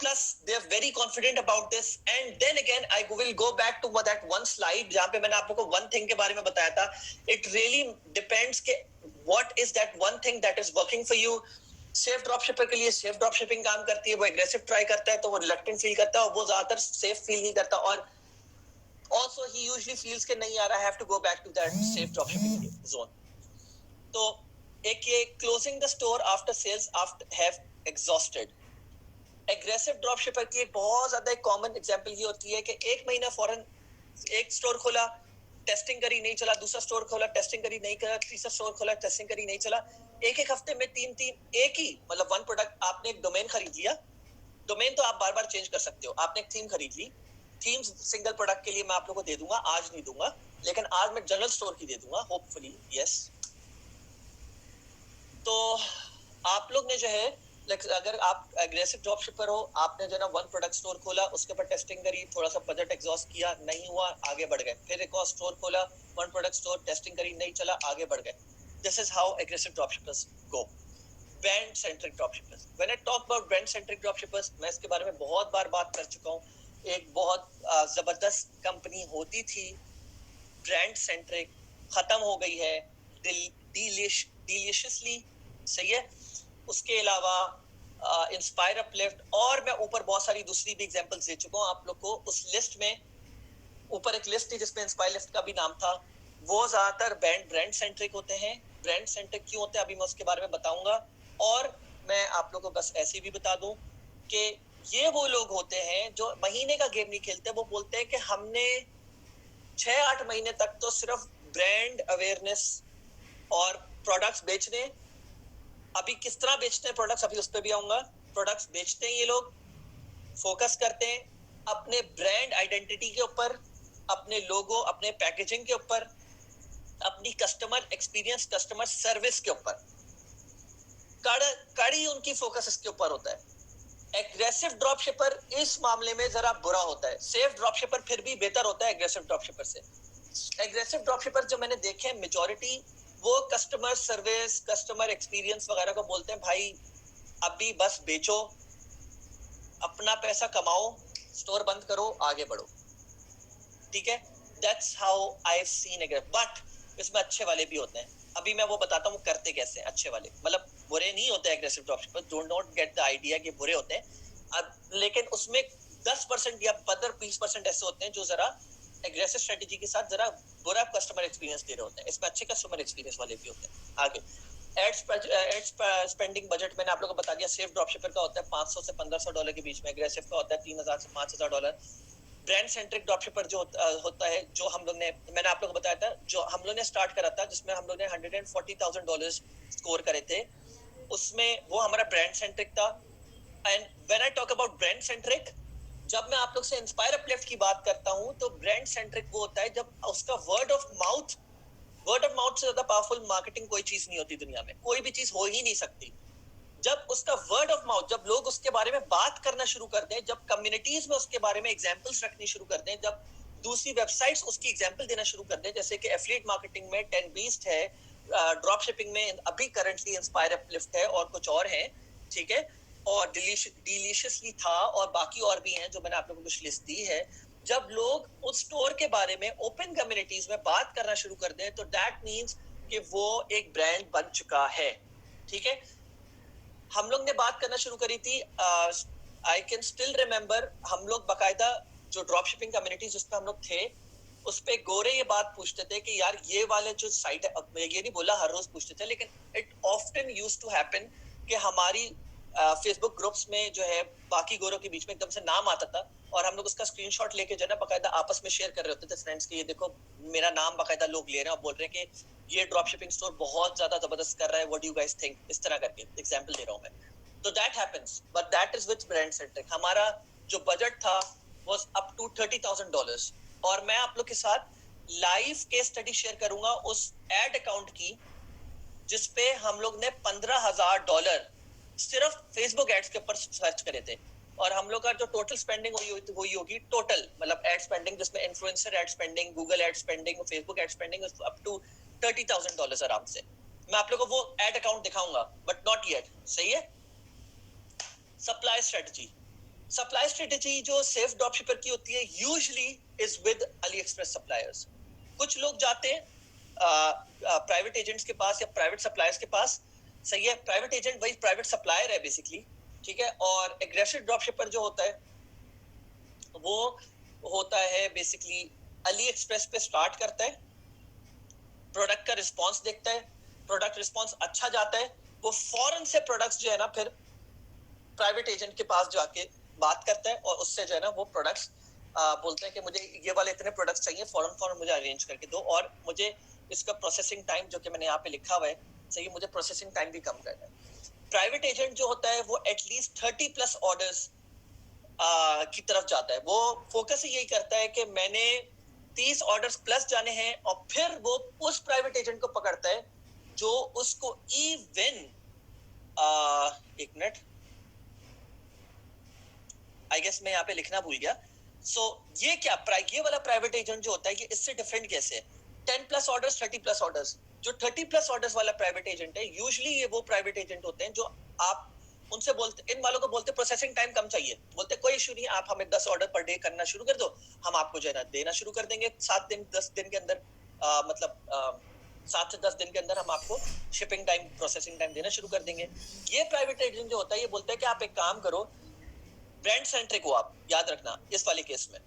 plus they are very confident about this. And then again I will go back to that one slide जहाँ पे मैंने आप लोगों को one thing के बारे में बताया था. It really depends के what is that one thing that is working for you. Safe dropshipper के लिए सेफ ड्रॉपशिपिंग काम करती है, वो एग्रेसिव ट्राई करता है तो वो रिलक्टेंट फील करता है, और वो ज्यादातर सेफ फील नहीं करता, और also he usually feels कि नहीं यार I have to go back to that safe dropshipping zone. तो एक ये closing the store after sales after have exhausted. Aggressive dropshipper की एक बहुत ज्यादा एक कॉमन एग्जांपल ये होती है कि एक महीना फौरन एक स्टोर खोला, टेस्टिंग करी नहीं चला, दूसरा स्टोर खोला, टेस्टिंग करी नहीं चला, तीसरा स्टोर खोला, टेस्टिंग करी नहीं चला, एक हफ्ते में तीन एक ही मतलब वन प्रोडक्ट. आपने एक डोमेन खरीद लिया, डोमेन तो आप बार बार चेंज कर सकते हो, आपने एक थीम खरीद ली, थीम सिंगल प्रोडक्ट के लिए मैं आप लोगों को दे दूंगा, आज नहीं दूंगा, लेकिन आज मैं जनरल स्टोर की दे दूंगा होपफुली, यस. तो आप लोग ने जो है, अगर आप एग्रेसिव ड्रॉपशिपर हो, आपने जो ना वन प्रोडक्ट स्टोर खोला, उसके ऊपर टेस्टिंग करी, थोड़ा सा बजट एग्जॉस्ट किया, नहीं हुआ, आगे बढ़ गए, फिर एक और स्टोर खोला, वन प्रोडक्ट स्टोर, टेस्टिंग करी, नहीं चला, आगे बढ़ गए. This is how aggressive dropshippers go. Brand centric dropshippers, when I talk about brand centric dropshippers, मैं इसके बारे में बहुत बार बात कर चुका हूँ. एक बहुत जबरदस्त कंपनी होती थी ब्रांड सेंट्रिक, खत्म हो गई है डिलीशियसली, सही है. उसके अलावा इंस्पायर अपलिफ्ट, और मैं ऊपर बहुत सारी दूसरी भी एग्जांपल्स दे चुका हूँ आप लोग को। उस लिस्ट में ऊपर एक लिस्ट थी जिसमें इंस्पायर लिफ्ट का भी नाम था। वो ज्यादातर ब्रांड सेंट्रिक होते हैं। ब्रांड सेंट्रिक क्यों होते हैं अभी मैं उसके बारे में बताऊंगा। और मैं आप लोगों को बस ऐसे भी बता दूं कि ये वो लोग होते हैं जो महीने का गेम नहीं खेलते। वो बोलते हैं कि हमने 6-8 महीने तक तो सिर्फ ब्रांड अवेयरनेस और प्रोडक्ट्स बेचने। अभी किस तरह बेचते हैं प्रोडक्ट्स, अभी उस पर भी आऊंगा। प्रोडक्ट्स बेचते हैं ये लोग, फोकस करते हैं अपने ब्रांड आइडेंटिटी के ऊपर, अपने लोगो, अपने पैकेजिंग के ऊपर, अपनी कस्टमर एक्सपीरियंस, कस्टमर सर्विस के ऊपर। कड़ी उनकी फोकस इसके ऊपर होता है। एग्रेसिव ड्रॉपशिपर इस मामले में जरा बुरा होता है। सेफ ड्रॉपशिपर फिर भी बेहतर होता है एग्रेसिव ड्रॉपशिपर से। एग्रेसिव ड्रॉपशिपर जो मैंने देखे हैं मेजॉरिटी, वो कस्टमर सर्विस, कस्टमर एक्सपीरियंस वगैरह को बोलते हैं भाई अभी बस बेचो, अपना पैसा कमाओ, स्टोर बंद करो, आगे बढ़ो। ठीक है, that's how I have scene aggressive. But इसमें अच्छे वाले भी होते हैं। अभी मैं वो बताता हूँ करते कैसे हैं अच्छे वाले। मतलब बुरे नहीं होते aggressive dropshipper, don't not get the idea कि बुरे होते हैं। अब लेकिन उसमें 10% या 20% ऐसे होते हैं जो जरा एग्रेसिव स्ट्रेटेजी के साथ जरा बुरा कस्टमर एक्सपीरियंस दे रहे होते हैं। इसमें अच्छे कस्टमर एक्सपीरियंस वाले भी होते हैं। आगे एड्स स्पेंडिंग बजट मैंने आप लोगों को बता दिया। सेफ ड्रॉपशिपर का होता है $500 से $1500 के बीच में। एग्रेसिव का होता है $3000 से $5000। ब्रांड सेंट्रिक ड्रॉपशिपर जो होता है, जो हम लोग ने, मैंने आप लोगों को बताया था, जो हम लोग ने स्टार्ट करा था, जिसमें हम लोग ने $140,000 स्कोर करे थे, उसमें वो हमारा ब्रांड सेंट्रिक था। And when I talk about brand centric, जब मैं आप लोग से इंस्पायर अपलिफ्ट की बात करता हूं तो ब्रांड सेंट्रिक वो होता है जब उसका वर्ड ऑफ माउथ से ज्यादा पावरफुल मार्केटिंग कोई चीज नहीं होती दुनिया में। कोई भी चीज हो ही नहीं सकती। जब उसका वर्ड ऑफ माउथ, जब लोग उसके बारे में बात करना शुरू कर दें, जब कम्युनिटीज में उसके बारे में एग्जांपल्स रखनी शुरू कर दें, जब दूसरी वेबसाइट्स उसकी एग्जांपल देना शुरू कर दें, जैसे कि एफिलिएट मार्केटिंग में 10 बीस्ट है, ड्रॉप शिपिंग में अभी करंटली इंस्पायर अपलिफ्ट है और कुछ और है, ठीक है, और डिलीशियसली था और बाकी और भी हैं जो मैंने आप लोगों को कुछ लिस्ट दी है। जब लोग उस स्टोर के बारे में ओपन कम्युनिटीज में बात करना शुरू कर दें तो दैट मीन्स कि वो एक ब्रांड बन चुका है। ठीक है, हम लोग ने बात करना शुरू करी थी, आई कैन स्टिल रिमेम्बर, हम लोग बाकायदा जो ड्रॉप शिपिंग कम्युनिटीज जिसपे हम लोग थे, उस पे गोरे ये बात पूछते थे कि यार ये वाले जो साइट है, अब मैं ये नहीं बोला हर रोज पूछते थे, लेकिन it often used to happen कि हमारी फेसबुक ग्रुप्स में जो है बाकी गोरों के बीच में एकदम से नाम आता था और हम लोग उसका स्क्रीनशॉट लेके जो है ना बाकायदा आपस में शेयर कर रहे होते थे फ्रेंड्स के, ये देखो मेरा नाम बाकायदा लोग ले रहे हैं और बोल रहे हैं कि ये ड्रॉप शिपिंग स्टोर बहुत ज्यादा जबरदस्त कर रहा है, what do you guys think, इस तरह करके एग्जांपल दे रहा हूं मैं। तो that happens, but that is with brand centric. हमारा जो बजट था वाज अप टू $30,000 और मैं आप लोग के साथ लाइव केस स्टडी शेयर करूंगा उस एड अकाउंट की जिसपे हम लोग ने $15,000 सिर्फ फेसबुक एड्स के ऊपर सर्च करे थे और हम लोग का जो टोटल स्पेंडिंग हुई होगी टोटल, मतलब एड स्पेंडिंग जिसमें influencer ad spending, Google ad spending और Facebook ad spending up to $30,000 आराम से। मैं आप लोगों को वो एड अकाउंट दिखाऊंगा बट नॉट येट। सही है। सप्लाई स्ट्रेटजी जो सेफ ड्रॉपशिपर की होती है usually is with AliExpress suppliers. कुछ लोग जाते हैं प्राइवेट एजेंट्स के पास या प्राइवेट सप्लायर्स के पास। सही है, प्राइवेट एजेंट वही प्राइवेट सप्लायर है बेसिकली, ठीक है। और एग्रेसिव ड्रॉपशिपर जो होता है वो होता है बेसिकली अली एक्सप्रेस पे स्टार्ट करता है, प्रोडक्ट का रिस्पांस देखता है, प्रोडक्ट रिस्पांस अच्छा जाता है, वो फौरन से प्रोडक्ट्स जो है ना फिर प्राइवेट एजेंट के पास जाके बात करता है और उससे जो है ना वो प्रोडक्ट्स बोलते हैं कि मुझे ये वाले इतने प्रोडक्ट्स चाहिए, फौरन मुझे अरेंज करके दो और मुझे इसका प्रोसेसिंग टाइम जो कि मैंने यहाँ पे लिखा हुआ है, सही, मुझे प्रोसेसिंग टाइम भी कम करना है। प्राइवेट एजेंट जो होता है वो एटलीस्ट 30+ ऑर्डर्स की तरफ जाता है। वो फोकस यही करता है कि मैंने 30 ऑर्डर्स प्लस जाने हैं और फिर वो उस प्राइवेट एजेंट को पकड़ता है जो उसको इवन एक मिनट, आई गेस मैं यहाँ पे लिखना भूल गया। ये क्या ये वाला प्राइवेट एजेंट जो होता है ये इससे डिफरेंट कैसे है? 10+ ऑर्डर्स, 30+ ऑर्डर्स। जो 30+ ऑर्डर्स वाला प्राइवेट एजेंट है यूजुअली ये वो प्राइवेट एजेंट होते हैं जो आप उनसे बोलते, इन वालों को बोलते प्रोसेसिंग टाइम कम चाहिए, बोलते कोई इशू नहीं, आप हमें 10 ऑर्डर पर डे करना शुरू कर दो, हम आपको जो है ना देना शुरू कर देंगे 7 दिन 10 दिन के अंदर। मतलब 7 से 10 दिन के अंदर हम आपको शिपिंग टाइम, प्रोसेसिंग टाइम देना शुरू कर देंगे। ये प्राइवेट एजेंट जो होता है ये बोलता है कि आप एक काम करो, ब्रांड सेंट्रिक हो आप, याद रखना इस वाले केस में।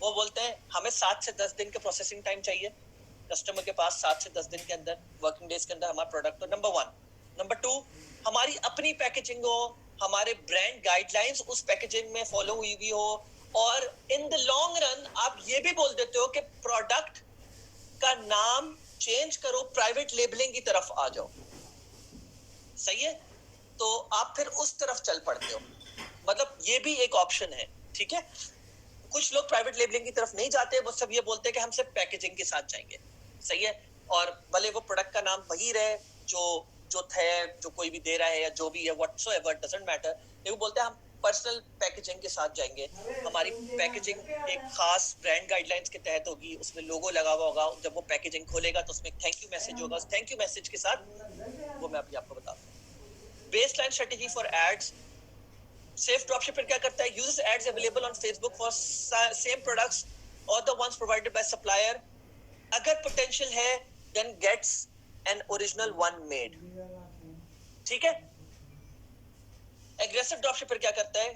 वो बोलते हैं हमें 7 से 10 दिन के प्रोसेसिंग टाइम चाहिए कस्टमर के पास, 7 से 10 दिन के अंदर, वर्किंग डेज के अंदर हमारा प्रोडक्ट हो, नंबर 1। नंबर 2, हमारी अपनी पैकेजिंग हो, हमारे ब्रांड गाइडलाइंस उस पैकेजिंग में फॉलो हुई भी हो, और इन द लॉन्ग रन आप ये भी बोल देते हो कि प्रोडक्ट का नाम चेंज करो, प्राइवेट लेबलिंग की तरफ आ जाओ। सही है, तो आप फिर उस तरफ चल पड़ते हो। मतलब ये भी एक ऑप्शन है, ठीक है। कुछ लोग प्राइवेट लेबलिंग की तरफ नहीं जाते, वो सब ये बोलते हैं कि हम सिर्फ पैकेजिंग के साथ जाएंगे। सही है, और भले वो प्रोडक्ट का नाम वही रहे जो है, जो कोई भी दे रहा है या जो भी है, व्हाटसोएवर, डजंट मैटर। ये वो बोलते हैं हम पर्सनल पैकेजिंग के साथ जाएंगे, हमारी पैकेजिंग एक खास ब्रांड गाइडलाइंस के तहत होगी, उसमें लोगो लगा हुआ होगा, जब वो पैकेजिंग खोलेगा तो उसमें थैंक यू मैसेज होगा, थैंक यू मैसेज के साथ वो मैं अभी आपको बताता हूँ। Baseline strategy for ads. Safe dropshipper क्या करता है? Uses ads available on Facebook for same products और the ones provided by supplier. अगर पोटेंशियल है then gets an original one made. ठीक है। एग्रेसिव ड्रॉपशिपर क्या करता है?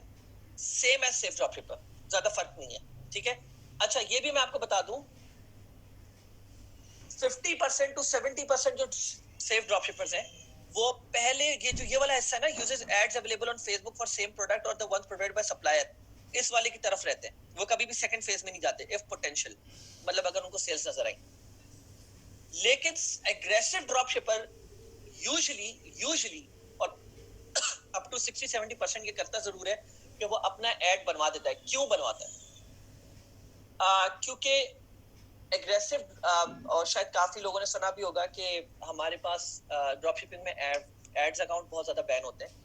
सेम एज सेफ ड्रॉपशिपर, ज्यादा फर्क नहीं है। ठीक है। अच्छा, ये भी मैं आपको बता दूं, 50% to 70% जो सेफ ड्रॉपशिपर्स हैं, वो पहले ये वाला हिस्सा है ना, uses ads available on Facebook for same product और the ones provided by supplier, इस वाले की तरफ रहते हैं। वो कभी भी सेकंड फेज में नहीं जाते इफ पोटेंशियल, मतलब अगर उनको सेल्स नजर आई। लेकिन एग्रेसिव ड्रॉपशिपर यूजुअली और अप टू 60-70% ये करता जरूर है कि वो अपना एड बनवा देता है। क्यों बनवाता है? क्योंकि एग्रेसिव और शायद काफी लोगों ने सुना भी होगा कि हमारे पास ड्रॉपशिपिंग में एड्स अकाउंट बहुत ज्यादा बैन होते हैं।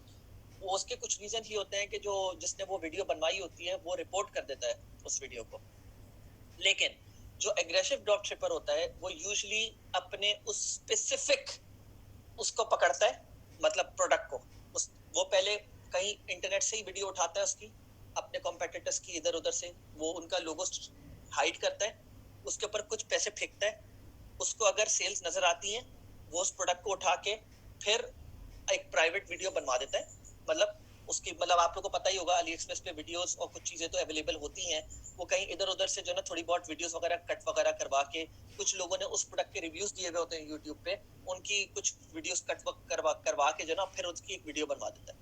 वो उसके कुछ रीजन ही होते हैं कि जो जिसने वो वीडियो बनवाई होती है वो रिपोर्ट कर देता है उस वीडियो को। लेकिन जो एग्रेसिव ड्रॉपशिपर होता है वो यूजुअली अपने उस स्पेसिफिक उसको पकड़ता है, मतलब प्रोडक्ट को, वो पहले कहीं इंटरनेट से ही वीडियो उठाता है उसकी, अपने कॉम्पिटिटर्स की इधर उधर से, वो उनका लोगो हाइड करता है, उसके ऊपर कुछ पैसे फेंकता है, उसको अगर सेल्स नजर आती हैं वो उस प्रोडक्ट को उठा के फिर एक प्राइवेट वीडियो बनवा देता है। मतलब उसकी, मतलब आप लोगों को पता ही होगा अली एक्सप्रेस पे वीडियोस और कुछ चीजें तो अवेलेबल होती हैं, वो कहीं इधर उधर से जो ना थोड़ी बहुत वीडियोस वगैरह कट वगैरह करवा के, कुछ लोगों ने उस प्रोडक्ट के रिव्यूज दिए हुए होते हैं यूट्यूब पे, उनकी कुछ वीडियोस कट करवा के जो ना फिर उसकी एक वीडियो बनवा देता है।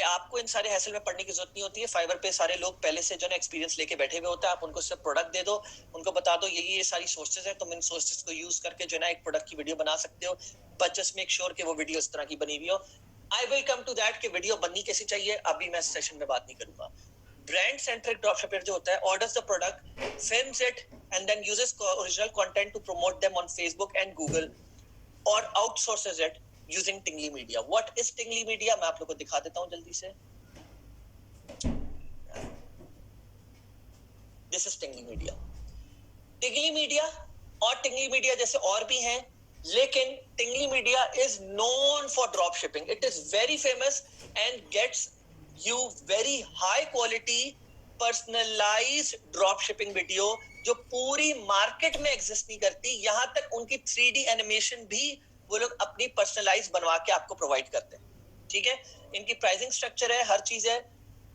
आपको इन सारे हैसल में पढ़ने की जरूरत नहीं होती है। फाइवर पे सारे लोग पहले से जो ना एक्सपीरियंस लेके बैठे हुए होते हैं, आप उनको सिर्फ प्रोडक्ट दे दो, उनको बता दो ये सारी सोर्सेज हैं, तुम इन सोर्सेज को यूज करके जो ना एक प्रोडक्ट की वीडियो बना सकते हो, बट जस्ट मेक श्योर कि वो वीडियो इस तरह की बनी हुई हो। I will come to that कि वीडियो बननी कैसी चाहिए, अभी मैं इस सेशन में बात नहीं करूंगा। ब्रांड सेंट्रिक ड्रॉपशिपर जो होता है, orders the product, films it and then uses original content to promote them on Facebook and Google और outsources it using Tingly Media. What is Tingly Media? मैं आप लोगों को दिखा देता हूं जल्दी से। This is Tingly Media. Tingly Media और टिंगली मीडिया जैसे और भी हैं, लेकिन Tingly Media is known for dropshipping. It is very famous and gets you very high quality personalised drop shipping video जो पूरी मार्केट में एग्जिस्ट नहीं करती। यहां तक उनकी 3D एनिमेशन भी वो लोग अपनी पर्सनलाइज बनवा के आपको प्रोवाइड करते हैं। ठीक है, इनकी प्राइसिंग स्ट्रक्चर है, हर चीज है।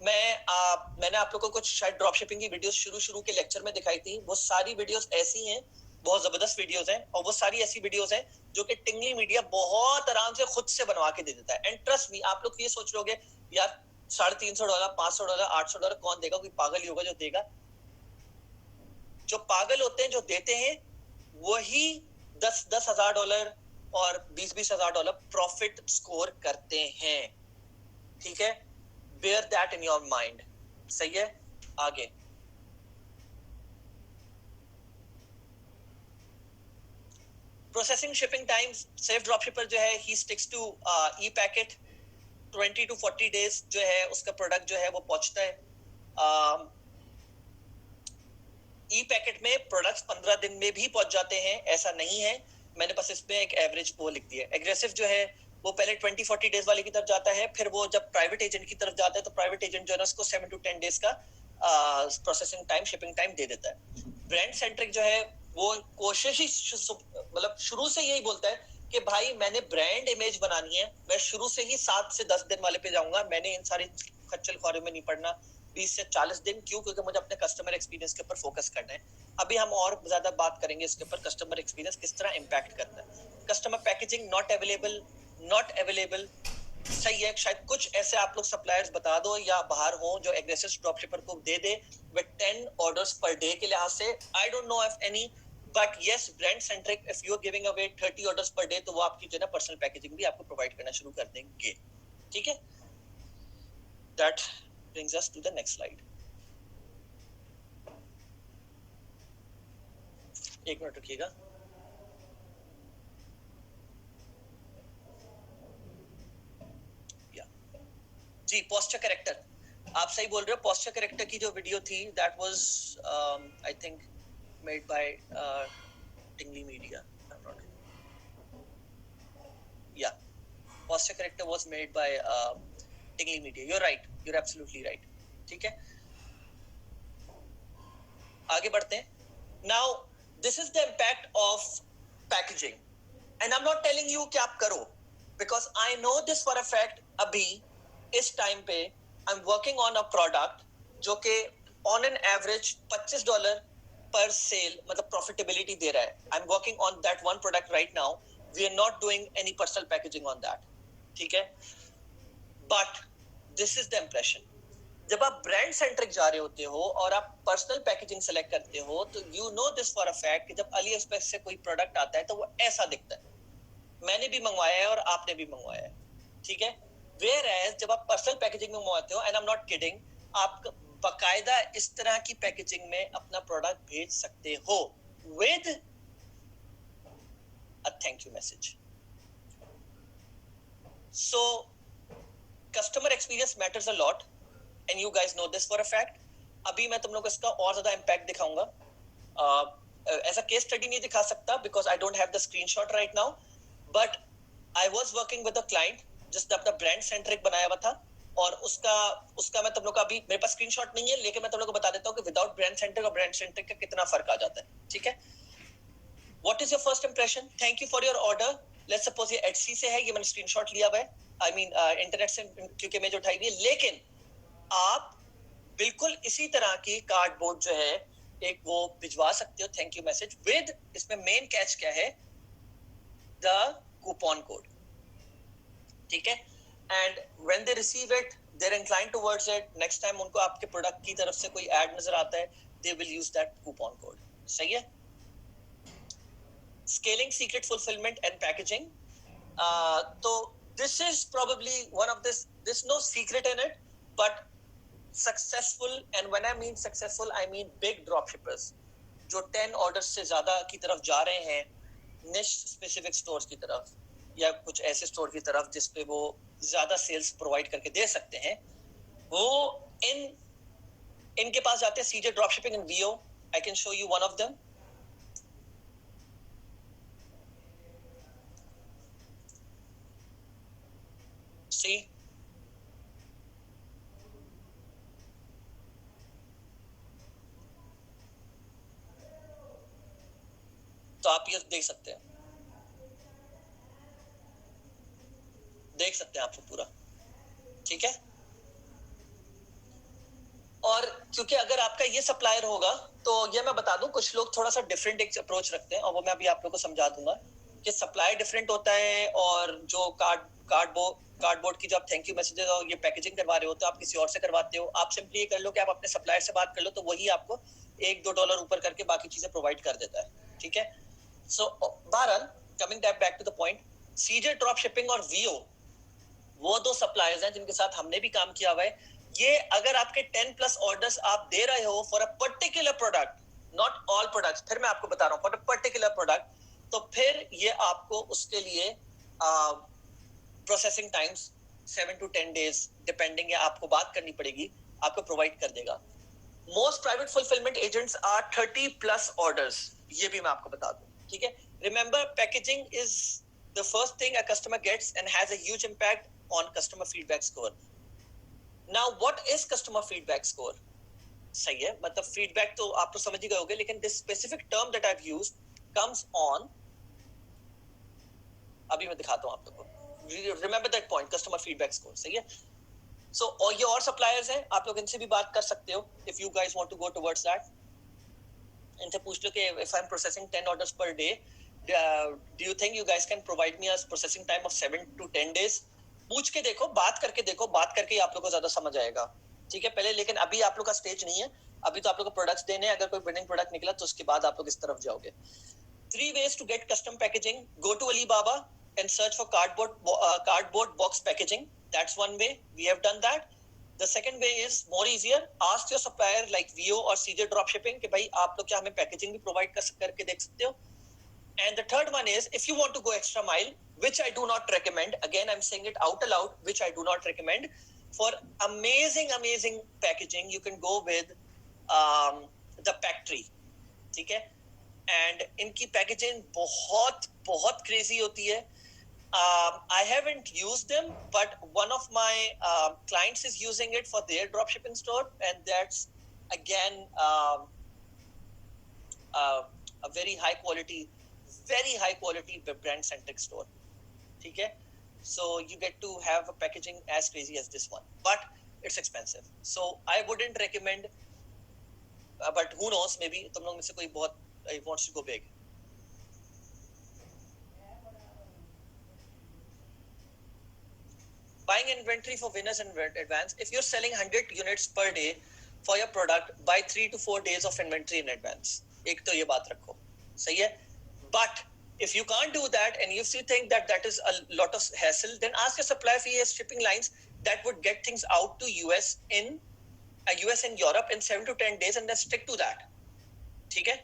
मैंने आप लोगों को कुछ शायद ड्रॉप शिपिंग की वीडियोस शुरू के लेक्चर में दिखाई थी। वो सारी वीडियोस ऐसी हैं, बहुत जबरदस्त वीडियोस हैं, और वो सारी ऐसी वीडियोस हैं जो कि टिंगली मीडिया बहुत आराम से खुद से बनवा के दे देता है। एंड ट्रस्ट मी, आप लोग ये सोच लोगे यार $350, $500, $800 कौन देगा? कोई पागल ही होगा जो देगा। जो पागल होते हैं जो देते हैं वही $10,000 और $20,000 प्रॉफिट स्कोर करते हैं। ठीक है, bear that in your mind। सही है, आगे processing shipping times. Safe dropshipper जो है he sticks to ePacket. 20 to 40 days जो है उसका प्रोडक्ट जो है वो पहुंचता है। ई पैकेट में प्रोडक्ट्स 15 दिन में भी पहुंच जाते हैं, ऐसा नहीं है, मैंने बस इसमें एक एवरेज वो लिख दिया। एग्रेसिव जो है वो पहले 20-40 डेज वाले की तरफ जाता है, फिर वो जब प्राइवेट एजेंट की तरफ जाता है तो प्राइवेट एजेंट जो है उसको 7 to 10 डेज का प्रोसेसिंग टाइम, शिपिंग टाइम दे देता है। ब्रांड सेंट्रिक जो है वो कोशिश ही मतलब शुरू से यही बोलता है कि भाई मैंने ब्रांड इमेज बनानी है, मैं शुरू से ही 7 से 10 दिन वाले पे जाऊंगा, मैंने इन सारी खच्चल ख्वारी में नहीं पड़ना 20 से 40 दिन। क्यों? क्योंकि मुझे अपने कस्टमर एक्सपीरियंस के ऊपर फोकस करना है। अभी हम और ज्यादा बात करेंगे इसके ऊपर, कस्टमर एक्सपीरियंस किस तरह इम्पैक्ट करता है। कस्टमर पैकेजिंग नॉट अवेलेबल सही है। शायद कुछ ऐसे आप लोग सप्लायर्स बता दो या बाहर हो जो एग्रेसिव ड्रॉपशिपर को दे दे विद 10 ऑर्डर्स पर डे के लिहाज से। I don't know if any, but yes brand centric if you are giving away 30 orders per day तो वो आपकी जो है पर्सनल पैकेजिंग भी आपको प्रोवाइड करना शुरू कर देंगे। ठीक है, that brings us to the next slide. एक मिनट रुकिएगा। जी, पोस्चर करेक्टर, आप सही बोल रहे हो। पोस्चर करेक्टर की जो वीडियो थी that was I think made by Tingly Media, या posture corrector was made by Tingly Media. You are right, you are absolutely right. ठीक है, आगे बढ़ते हैं। Now this is the impact of packaging and I am not telling you कि आप करो, because I know this for a fact. अभी इस टाइम पे I am working on a product जो कि ऑन एन एवरेज $25 पर सेल मतलब प्रॉफिटेबिलिटी दे रहा है। I am working on that one product right now. We are not doing any personal packaging on that. ठीक है, but this is the impression. जब आप ब्रांड सेंट्रिक जा रहे होते हो और आप पर्सनल पैकेजिंग सेलेक्ट करते हो तो you know this for a fact कि जब अली एक्सप्रेस से कोई प्रोडक्ट आता है तो वो ऐसा दिखता है। मैंने भी मंगवाया है और आपने भी मंगवाया है। ठीक है, वेयर एज जब आप पर्सनल पैकेजिंग में मंगवाते हो, and I am not kidding, आप बाकायदा इस तरह की पैकेजिंग में अपना प्रोडक्ट भेज सकते हो with a thank you message. So customer experience matters a lot and you guys know this for a fact. अभी मैं तुम लोग को इसका और ज्यादा इम्पैक्ट दिखाऊंगा। ऐसा केस स्टडी नहीं दिखा सकता because I don't have the screenshot right now, but I was working with a client जिसने अपना ब्रांड सेंट्रिक बनाया हुआ था और उसका मैं तुम लोग का अभी मेरे पास स्क्रीनशॉट नहीं है, लेकिन मैं तुम लोग को बता देता हूँ कि विदाउट ब्रांड सेंट्रिक और ब्रांड सेंट्रिक का कितना फर्क आ जाता है। ठीक है, what is your first impression? Thank you for your order. Let's suppose ये एटसी से है, ये मैंने स्क्रीनशॉट लिया हुआ है, आई मीन इंटरनेट से क्योंकि मैं जो उठाई हुई है। लेकिन आप बिल्कुल इसी तरह की कार्डबोर्ड जो है एक वो भिजवा सकते हो थैंक यू मैसेज विद, इसमें मेन कैच क्या है, द कूपन कोड। ठीक है, and when they receive it they are inclined towards it. Next time उनको आपके प्रोडक्ट की तरफ से कोई ऐड नजर आता है, they will use that coupon code. सही है। Scaling secret fulfilment and packaging, तो this is probably one of this no secret in it, but successful, and when I mean successful I mean big dropshippers जो 10 orders से ज्यादा की तरफ जा रहे हैं niche specific stores की तरफ या कुछ ऐसे स्टोर की तरफ जिस पे वो ज्यादा सेल्स प्रोवाइड करके दे सकते हैं, वो इनके पास जाते हैं। CJ dropshipping and VO, I can show you one of them. See, तो आप ये देख सकते हैं आपको पूरा। ठीक है, और क्योंकि अगर आपका ये सप्लायर होगा तो ये मैं बता दूं कुछ लोग थोड़ा सा डिफरेंट एक अप्रोच रखते हैं और वो मैं अभी आप लोगों को समझा दूंगा कि सप्लायर डिफरेंट होता है और जो कार्डबोर्ड की जो आप थैंक यू मैसेजेस और ये पैकेजिंग करवा रहे हो तो आप किसी और से करवाते हो। आप सिंपली ये कर लो कि आप अपने सप्लायर से बात कर लो तो वही आपको $1-2 ऊपर करके बाकी चीजें प्रोवाइड कर देता है। ठीक है, सो बहरहाल coming back to the point, CJ drop shipping और वीओ वो दो सप्लायर्स हैं जिनके साथ हमने भी काम किया हुआ है। ये अगर आपके 10+ ऑर्डर्स आप दे रहे हो for a particular product, not all products, फिर मैं आपको बता रहा हूँ फॉर अ पर्टिकुलर प्रोडक्ट, तो फिर ये आपको उसके लिए processing times 7 to 10 days depending है, आपको बात करनी पड़ेगी, आपको प्रोवाइड कर देगा। Most private fulfilment agents are 30+ orders, ये भी मैं आपको बता दूं। ठीक है, remember packaging is the first thing a customer gets and has a huge impact on customer feedback score. Now what is customer feedback score? सही है, मतलब फीडबैक तो आप तो समझ ही गए होगे, लेकिन this specific term that I have used comes on, अभी मैं दिखाता हूं आप लोगों को, remember that point, customer feedback score, सही है। सो और ये और सप्लायर्स हैं, आप लोग इनसे भी बात कर सकते हो if you guys want to go towards that. इनसे पूछ लो कि if I am processing 10 orders per day, do you think you guys can provide me a processing time of 7 to 10 days? पूछ के देखो, बात करके देखो, बात करके आप लोग को ज्यादा समझ आएगा, ठीक है। पहले लेकिन अभी आप लोग का स्टेज नहीं है, अभी तो आप लोग को प्रोडक्ट्स देने हैं, अगर कोई विनिंग प्रोडक्ट निकला तो उसके बाद आप लोग इस तरफ जाओगे। 3 ways to get custom packaging: go to Alibaba and search for cardboard box packaging. That's one way, we have done that. The second way is more easier, ask your supplier like Vio or CJ Dropshipping कि भाई आप लोग क्या हमें packaging भी provide करके देख सकते हो। And the third one is, if you want to go extra mile, which I do not recommend, again I'm saying it out aloud, which I do not recommend, for amazing packaging you can go with the Pactree, ठीक है। And इनकी packaging बहुत बहुत crazy होती है। I haven't used them, but one of my clients is using it for their dropshipping store, and that's again a very high quality brand centric store, ठीक है। So you get to have a packaging as crazy as this one, but it's expensive, so I wouldn't recommend, but who knows, maybe तुम लोग में से कोई बहुत wants to go big. Buying inventory for winners in advance. If you're selling 100 units per day for your product, buy 3 to 4 days of inventory in advance. एक तो ये बात रखो, सही है। But if you can't do that and if you think that that is a lot of hassle, then ask your supplier if he has shipping lines that would get things out to US and Europe in 7 to 10 days, and then stick to that, ठीक है।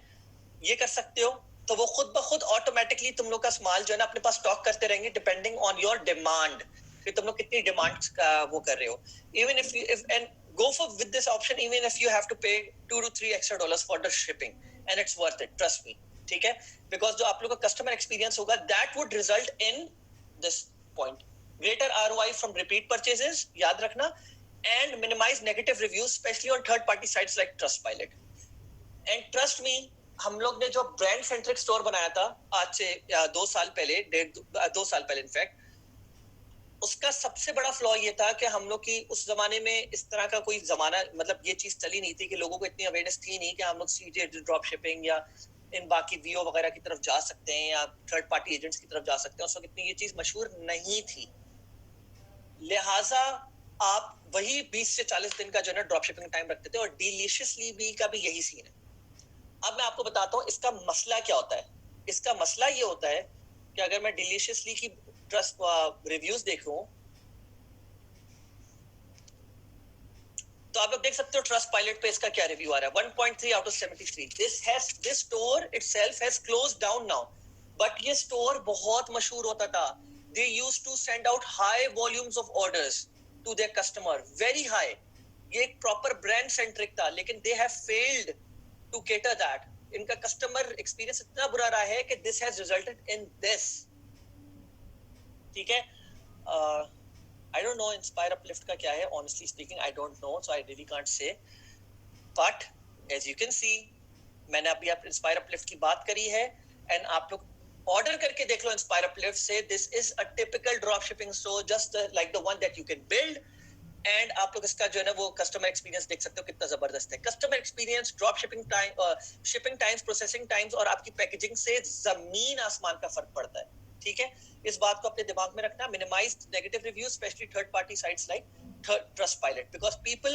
ये कर सकते हो, तो वो खुद ब खुद ऑटोमेटिकली तुम लोग का माल जो है ना अपने पास स्टॉक करते रहेंगे, डिपेंडिंग ऑन योर डिमांड, कि तुम लोग कितनी डिमांड का वो कर रहे हो। Even if and go for with this option, even if you have to pay $2 to 3 extra for the shipping, and it's worth it, trust me, ठीक है। बिकॉज जो आप लोग का कस्टमर एक्सपीरियंस होगा, that would result in this point, greater ROI from repeat purchases, याद रखना, and minimize negative reviews, specially on third party sites like Trustpilot. And trust me, हम लोग ने जो ब्रांड सेंट्रिक स्टोर बनाया था आज से 2 साल पहले, 2 साल पहले इनफैक्ट, उसका सबसे बड़ा फ्लॉ ये था कि हम लोग की उस जमाने में इस तरह का कोई जमाना, मतलब ये चीज चली नहीं थी, कि लोगों को इतनी अवेयरनेस थी नहीं कि हम लोग सीजे ड्रॉप शिपिंग या इन बाकी वीओ वगैरह की तरफ जा सकते हैं या थर्ड पार्टी एजेंट्स की तरफ जा सकते हैं। उस वक्त इतनी ये चीज मशहूर नहीं थी, लिहाजा आप वही 20 से 40 दिन का जो है ड्रॉप शिपिंग टाइम रखते थे, और डिलीशियसली बी का भी यही सीन है। अब मैं आपको बताता हूँ इसका मसला क्या होता है। इसका मसला ये होता है कि अगर मैं डिलीशियसली की ट्रस्ट रिव्यूज देखूं, तो आप लोग देख सकते हो ट्रस्ट पायलट पे इसका क्या रिव्यू आ रहा है, 1.3 out of 73। this store itself has closed down now, but ये स्टोर बहुत मशहूर होता था। they used to send out high volumes of orders to their customer, very high। ये एक प्रॉपर ब्रांड सेंट्रिक था, लेकिन they have failed to cater that। इनका कस्टमर एक्सपीरियंस इतना बुरा रहा है कि this has resulted in this, ठीक है। I don't know Inspire Uplift का क्या है, honestly speaking I don't know, so I really can't say, but as you can see, मैंने अभी आप Inspire Uplift की बात करी है, and आप लोग ऑर्डर करके देख लो Inspire Uplift से, this is a typical drop shipping store, just like the one that you can build, and आप लोग इसका जो है ना वो कस्टमर एक्सपीरियंस देख सकते हो कितना जबरदस्त है। Customer experience, drop shipping time, shipping times, processing times और आपकी पैकेजिंग से जमीन आसमान का फर्क पड़ता है, ठीक है। इस बात को अपने दिमाग में रखना। Minimize negative reviews, specially third party sites like Trustpilot, because people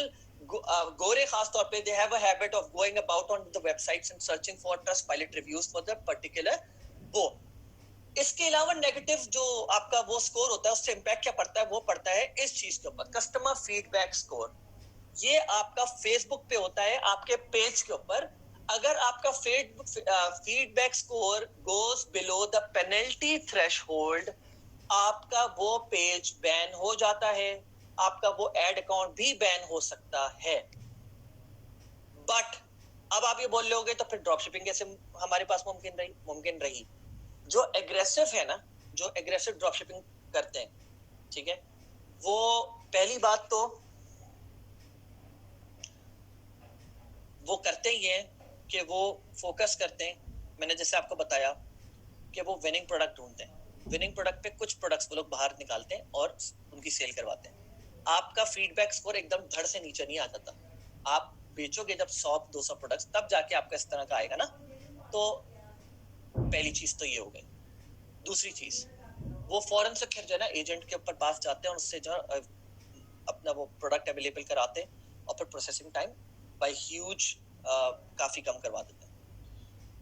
गोरे खास तौर पे, they have a habit of going about on the websites and searching for Trustpilot reviews for the particular वो। इसके अलावा नेगेटिव जो आपका वो स्कोर होता है, उससे इम्पैक्ट क्या पड़ता है, वो पड़ता है इस चीज के ऊपर, कस्टमर फीडबैक स्कोर। ये आपका फेसबुक पे होता है, आपके पेज के ऊपर। अगर आपका feedback score goes below the penalty threshold, आपका वो पेज बैन हो जाता है, आपका वो एड अकाउंट भी बैन हो सकता है। बट अब आप ये बोल लोगे तो फिर ड्रॉप शिपिंग कैसे हमारे पास मुमकिन रही। जो एग्रेसिव है ना, जो एग्रेसिव ड्रॉप शिपिंग करते हैं, ठीक है, वो पहली बात तो वो करते ही हैं कि वो फोकस करते हैं, मैंने जैसे आपको बताया कि वो विनिंग प्रोडक्ट ढूंढते हैं, विनिंग प्रोडक्ट पे कुछ प्रोडक्ट्स वो लोग बाहर निकालते हैं और उनकी सेल करवाते हैं। आपका फीडबैक स्कोर एकदम धड़ से नीचे नहीं आ जाता, आप बेचोगे जब 100-200 प्रोडक्ट्स तब जाके आपका इस तरह का आएगा ना। तो पहली चीज तो ये हो गई। दूसरी चीज, वो फौरन से फिर जो है ना एजेंट के ऊपर पास जाते हैं और उससे जो अपना वो प्रोडक्ट अवेलेबल कराते हैं और फिर प्रोसेसिंग टाइम बाय ह्यूज काफी कम करवा देते हैं।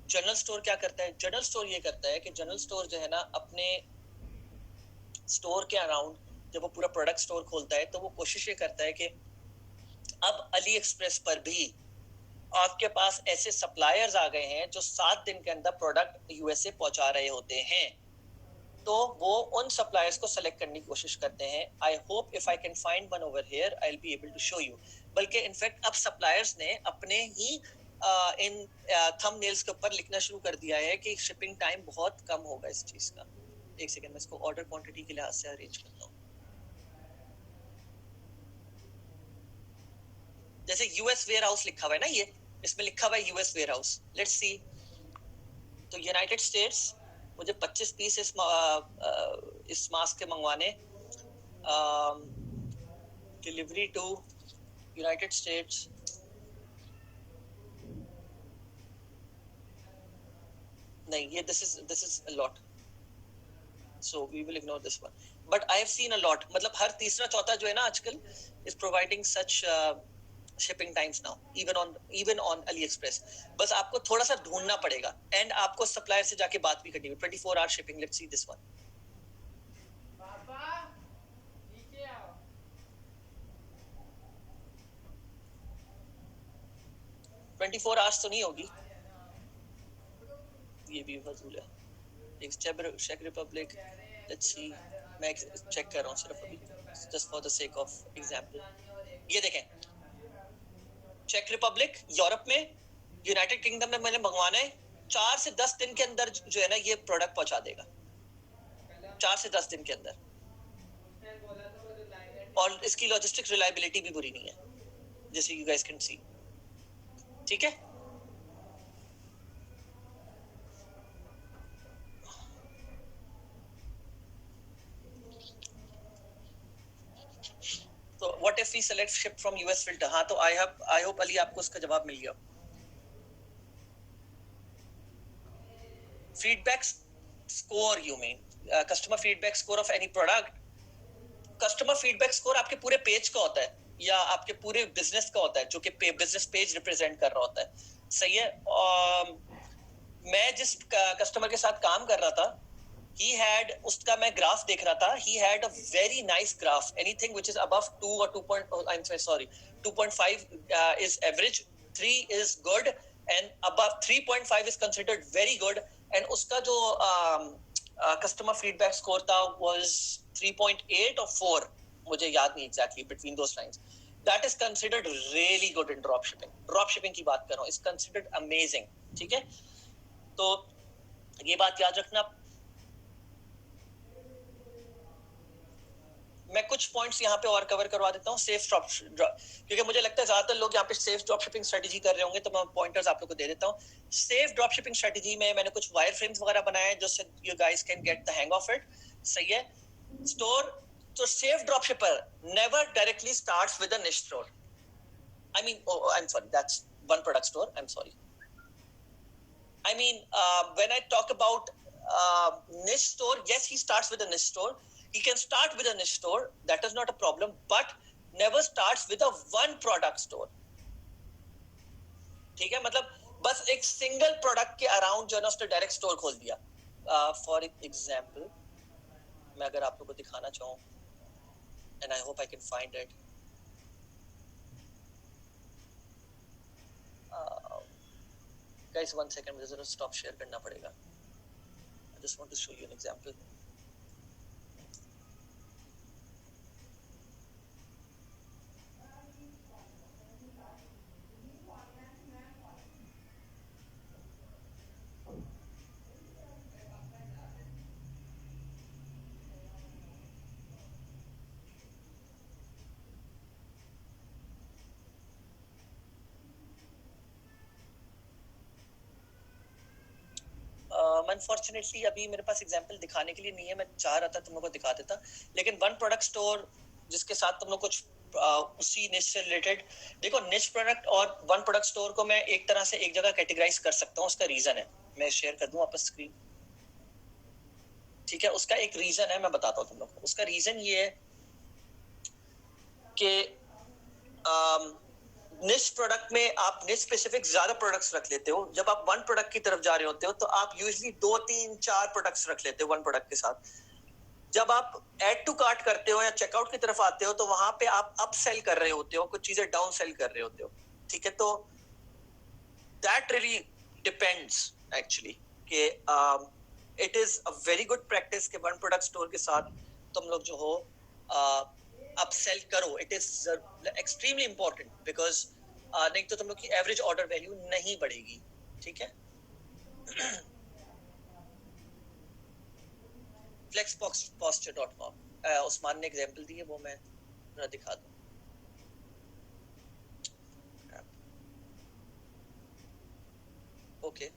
जनरल स्टोर क्या करता है? जनरल स्टोर ये करता है कि जनरल स्टोर जो है ना अपने स्टोर के अराउंड जब वो पूरा प्रोडक्ट स्टोर खोलता है तो वो कोशिश ये करता है कि अब अली एक्सप्रेस पर भी आपके पास ऐसे सप्लायर्स आ गए हैं जो 7 दिन के अंदर प्रोडक्ट यूएसए पहुंचा रहे होते हैं, तो वो उन सप्लायर्स को सेलेक्ट करने की कोशिश करते हैं। I hope if I can find one over here I will be able to show you. बल्कि इनफैक्ट अब सप्लायर्स ने अपने ही इन थंबनेल्स के ऊपर लिखना शुरू कर दिया है कि शिपिंग टाइम बहुत कम होगा इस चीज का। एक सेकंड में इसको ऑर्डर क्वांटिटी के लिहाज से अरेंज करता हूँ। जैसे यूएस वेयर हाउस लिखा हुआ है ना, ये इसमें लिखा हुआ है US warehouse. Let's see. तो यूनाइटेड स्टेट्स मुझे 25 पीस इस मास्क के मंगवाने, डिलीवरी टू यूनाइटेड स्टेट्स, नहीं ये this is a lot, so we will ignore this one. But I have seen a lot, मतलब हर तीसरा चौथा जो है ना आजकल is providing such shipping times now, even on AliExpress. बस आपको थोड़ा सा ढूंढना पड़ेगा एंड आपको सप्लायर से जाके बात भी करनी है। 24 hour shipping. Let's see this one. 24 hours तो नहीं होगी, ये भी फजूल है। चेक रिपब्लिक, लेट्स सी, मैं चेक कर रहा हूँ सिर्फ अभी just for the sake of example. ये देखें, चेक रिपब्लिक यूरोप में, यूनाइटेड किंगडम में मैंने मंगवाना है, 4 से 10 दिन के अंदर जो है ना ये प्रोडक्ट पहुंचा देगा, 4 से 10 दिन के अंदर। और इसकी लॉजिस्टिक रिलायबिलिटी भी बुरी नहीं है, जैसे यू गाइस कैन सी। ठीक है, तो what if we select ship from US filter? हाँ, तो आई होप अली आपको उसका जवाब मिल गया। Feedback score, you mean customer feedback score of any product? Customer feedback score आपके पूरे पेज का होता है या आपके पूरे बिजनेस का होता है, जो कि बिजनेस पेज रिप्रेजेंट कर रहा होता है। सही है। मैं जिस कस्टमर के साथ काम कर रहा था, he had, उसका मैं ग्राफ देख रहा था, he had a very nice graph, anything which is above 2 or 2 point, oh, I'm sorry 2.5 is average, 3 is good and above 3.5 is considered very good, and उसका जो customer feedback score था was 3.8 or 4, मुझे याद नहीं exactly, between those lines. That is considered really good in drop shipping. Drop shipping की बात कर रहा हूँ, is considered amazing. ठीक है, तो ये बात याद रखना। मैं कुछ पॉइंट्स यहाँ पे और कवर करवा देता हूँ सेफ ड्रॉप, क्योंकि मुझे लगता है ज्यादातर लोग यहाँ पे सेफ ड्रॉप शिपिंग स्ट्रेटेजी कर रहे होंगे, तो मैं पॉइंटर्स आप लोग को दे देता हूँ। सेफ ड्रॉप शिपिंग स्ट्रेटेजी में मैंने कुछ वायर फ्रेम्स वगैरह बनाए हैं जिससे you guys can get the hang of it. सही है। स्टोर, तो safe drop shipper never directly starts with a niche store. I mean, I am sorry, that's one product store, I am sorry. I mean, when I talk about niche store, yes, he starts with a niche store. He can start with a niche store. That is not a problem. But never starts with a one product store. ठीक है, मतलब बस एक single product के around जो है ना उसने डायरेक्ट स्टोर खोल दिया। फॉर एग्जाम्पल, मैं अगर आप लोग को दिखाना चाहूँ, and I hope I can find it. Guys, 1 second, मुझे जरा स्टॉप शेयर करना पड़ेगा। I just want to show you an example. Unfortunately अभी मेरे पास एग्जांपल दिखाने के लिए नहीं है, मैं चाह रहा था तुम लोगों को दिखा देता, लेकिन वन प्रोडक्ट स्टोर जिसके साथ तुम लोग कुछ उसी निश से रिलेटेड देखो, निश प्रोडक्ट और वन प्रोडक्ट स्टोर को मैं एक तरह से एक जगह कैटेगराइज कर सकता हूँ। उसका रीजन है, मैं शेयर कर दूं आपस स्क्रीन, ठीक है। उसका एक रीजन है, मैं बताता हूँ तुम लोग को। उसका रीजन ये है कि निश प्रोडक्ट में आप निश स्पेसिफिक ज्यादा प्रोडक्ट्स रख लेते हो। जब आप वन प्रोडक्ट की तरफ जा रहे होते हो तो आप यूजुअली 2-3-4 प्रोडक्ट्स रख लेते हो वन प्रोडक्ट के साथ। जब आप ऐड टू कार्ट करते हो या चेकआउट की तरफ आते हो तो वहां पे आप अप सेल कर रहे होते हो, कुछ चीजें डाउन सेल कर रहे होते हो, ठीक है। तो दैट रियली डिपेंड्स एक्चुअली कि it is a very good practice कि वन प्रोडक्ट स्टोर के साथ तुम लोग जो हो अपसेल करो। It is extremely important because नहीं तो तुम लोग की एवरेज ऑर्डर वैल्यू नहीं बढ़ेगी, ठीक है। flexposture.com उस्मान ने एग्जांपल दी है, वो मैं जरा दिखा दूं। ओके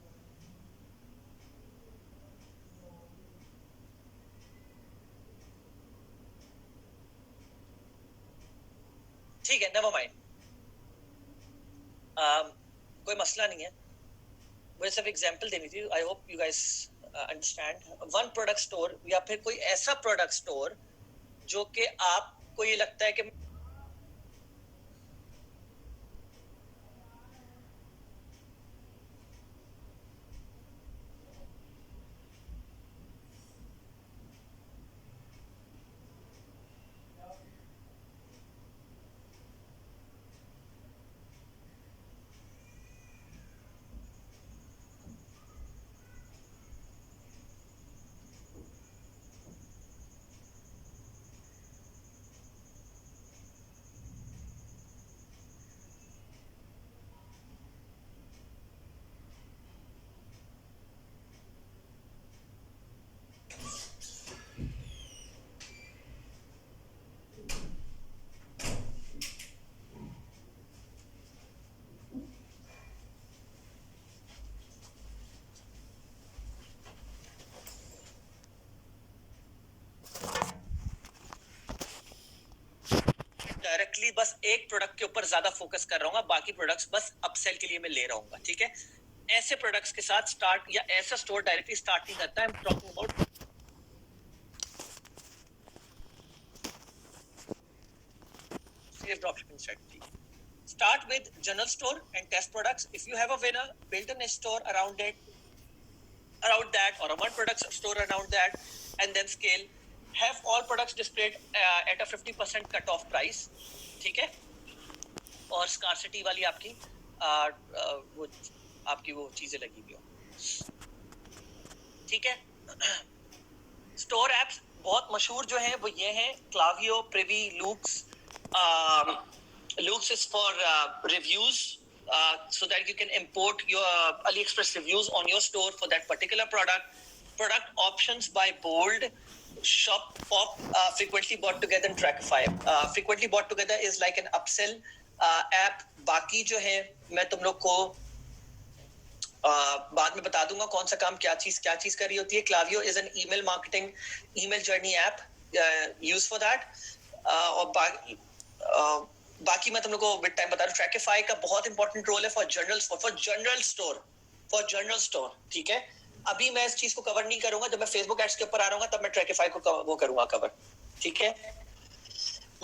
ठीक है, नेवर माइंड, कोई मसला नहीं है, मुझे सिर्फ एग्जांपल देनी थी। I hope you guys understand. One product store या फिर कोई ऐसा प्रोडक्ट स्टोर जो कि आपको ये लगता है कि डायरेक्टली बस एक प्रोडक्ट के ऊपर ज्यादा फोकस कर रहा हूँ, बाकी प्रोडक्ट्स बस अपसेल के लिए मैं ले रहा हूँ, ठीक है। ऐसे प्रोडक्ट्स के साथ स्टार्ट या ऐसा स्टोर डायरेक्टली स्टार्ट नहीं करता। आई am talking about safe dropshipping strategy. Start with general store and test products. If you have a winner, build a niche store around it, around that, or a one product store around that, and then scale. Have all products displayed at a 50% cut off price, ठीक है। और scarcity वाली आपकी वो आपकी वो चीजें लगी हुई हो, ठीक है। स्टोर एप्स बहुत मशहूर जो हैं वो ये हैं, Klaviyo, Privy, Loox. Looks is for reviews, so that you can import your AliExpress reviews on your store for that particular product. Product options by Bold, Shop Pop, frequently bought together, and Trackify. Frequently bought together is like an upsell app. बाकी जो है मैं तुम लोग को बाद में बता दूंगा कौन सा काम क्या चीज कर रही होती है। Klaviyo is an email marketing, email journey app use for that. और बाकी मैं तुम लोग को विद टाइम बता रहा हूँ। ट्रैकिफाई का बहुत इंपॉर्टेंट रोल है फॉर जनरल स्टोर, ठीक है। अभी मैं इस चीज को कवर नहीं करूंगा, जब मैं फेसबुक एड्स के ऊपर आ रहा हूँ तब मैं ट्रैकिफाई को वो करूंगा कवर, ठीक है।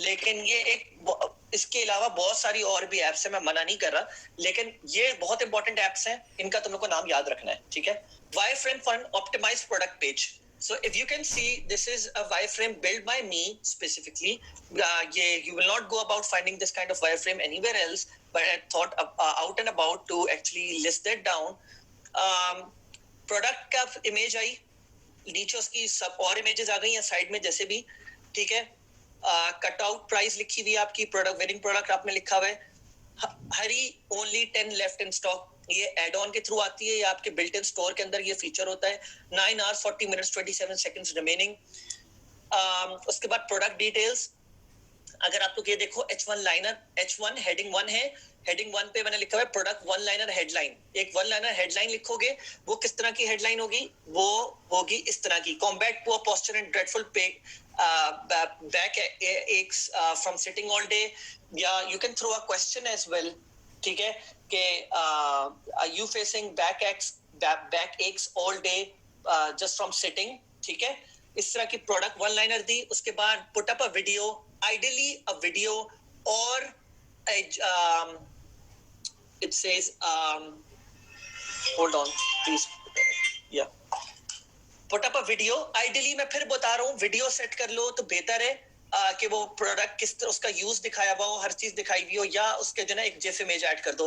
लेकिन ये इसके अलावा बहुत सारी और भी एप्स है, मैं मना नहीं कर रहा, लेकिन ये बहुत इंपॉर्टेंट एप्स हैं, इनका तुम लोग को नाम याद रखना है, ठीक है। Wireframe for an optimised product page. So if you can see, this is a wireframe built by me specifically. You will not go about finding this kind of wireframe anywhere else, but I thought out and about to actually list that down. Product का image आई, नीचे उसकी सब और images आ गई हैं side में जैसे भी, ठीक है। कट आउट प्राइस लिखी हुई है आपकी, प्रोडक्ट विनिंग प्रोडक्ट आप में लिखा हुआ है, हरी ओनली 10 लेफ्ट इन स्टॉक। ये एड ऑन के थ्रू आती है या आपके बिल्ट इन स्टोर के अंदर ये फीचर होता है। 9 hours 40 minutes 27 seconds रिमेनिंग। उसके बाद प्रोडक्ट डिटेल्स, अगर आप लोग ये देखो H1 लाइनर, H1 हेडिंग 1 है, हेडिंग 1 पे मैंने लिखा हुआ है प्रोडक्ट वन लाइनर हेडलाइन। एक वन लाइनर हेडलाइन लिखोगे, वो किस तरह की हेडलाइन होगी? वो होगी इस तरह की, combat poor posture and dreadful back aches from sitting all day, या you can throw a question as well, ठीक है, कि are you facing back aches all day just from sitting, ठीक है। इस तरह की प्रोडक्ट वन लाइनर दी। उसके बाद put up a video, ideally a video, और it says hold on please, yeah, put up a video, ideally मैं फिर बता रहा हूँ वीडियो सेट कर लो तो बेहतर है, कि वो प्रोडक्ट किस तरह उसका यूज दिखाया हुआ हो, हर चीज दिखाई हुई हो, या उसके जो ना एक जिफ इमेज ऐड कर दो।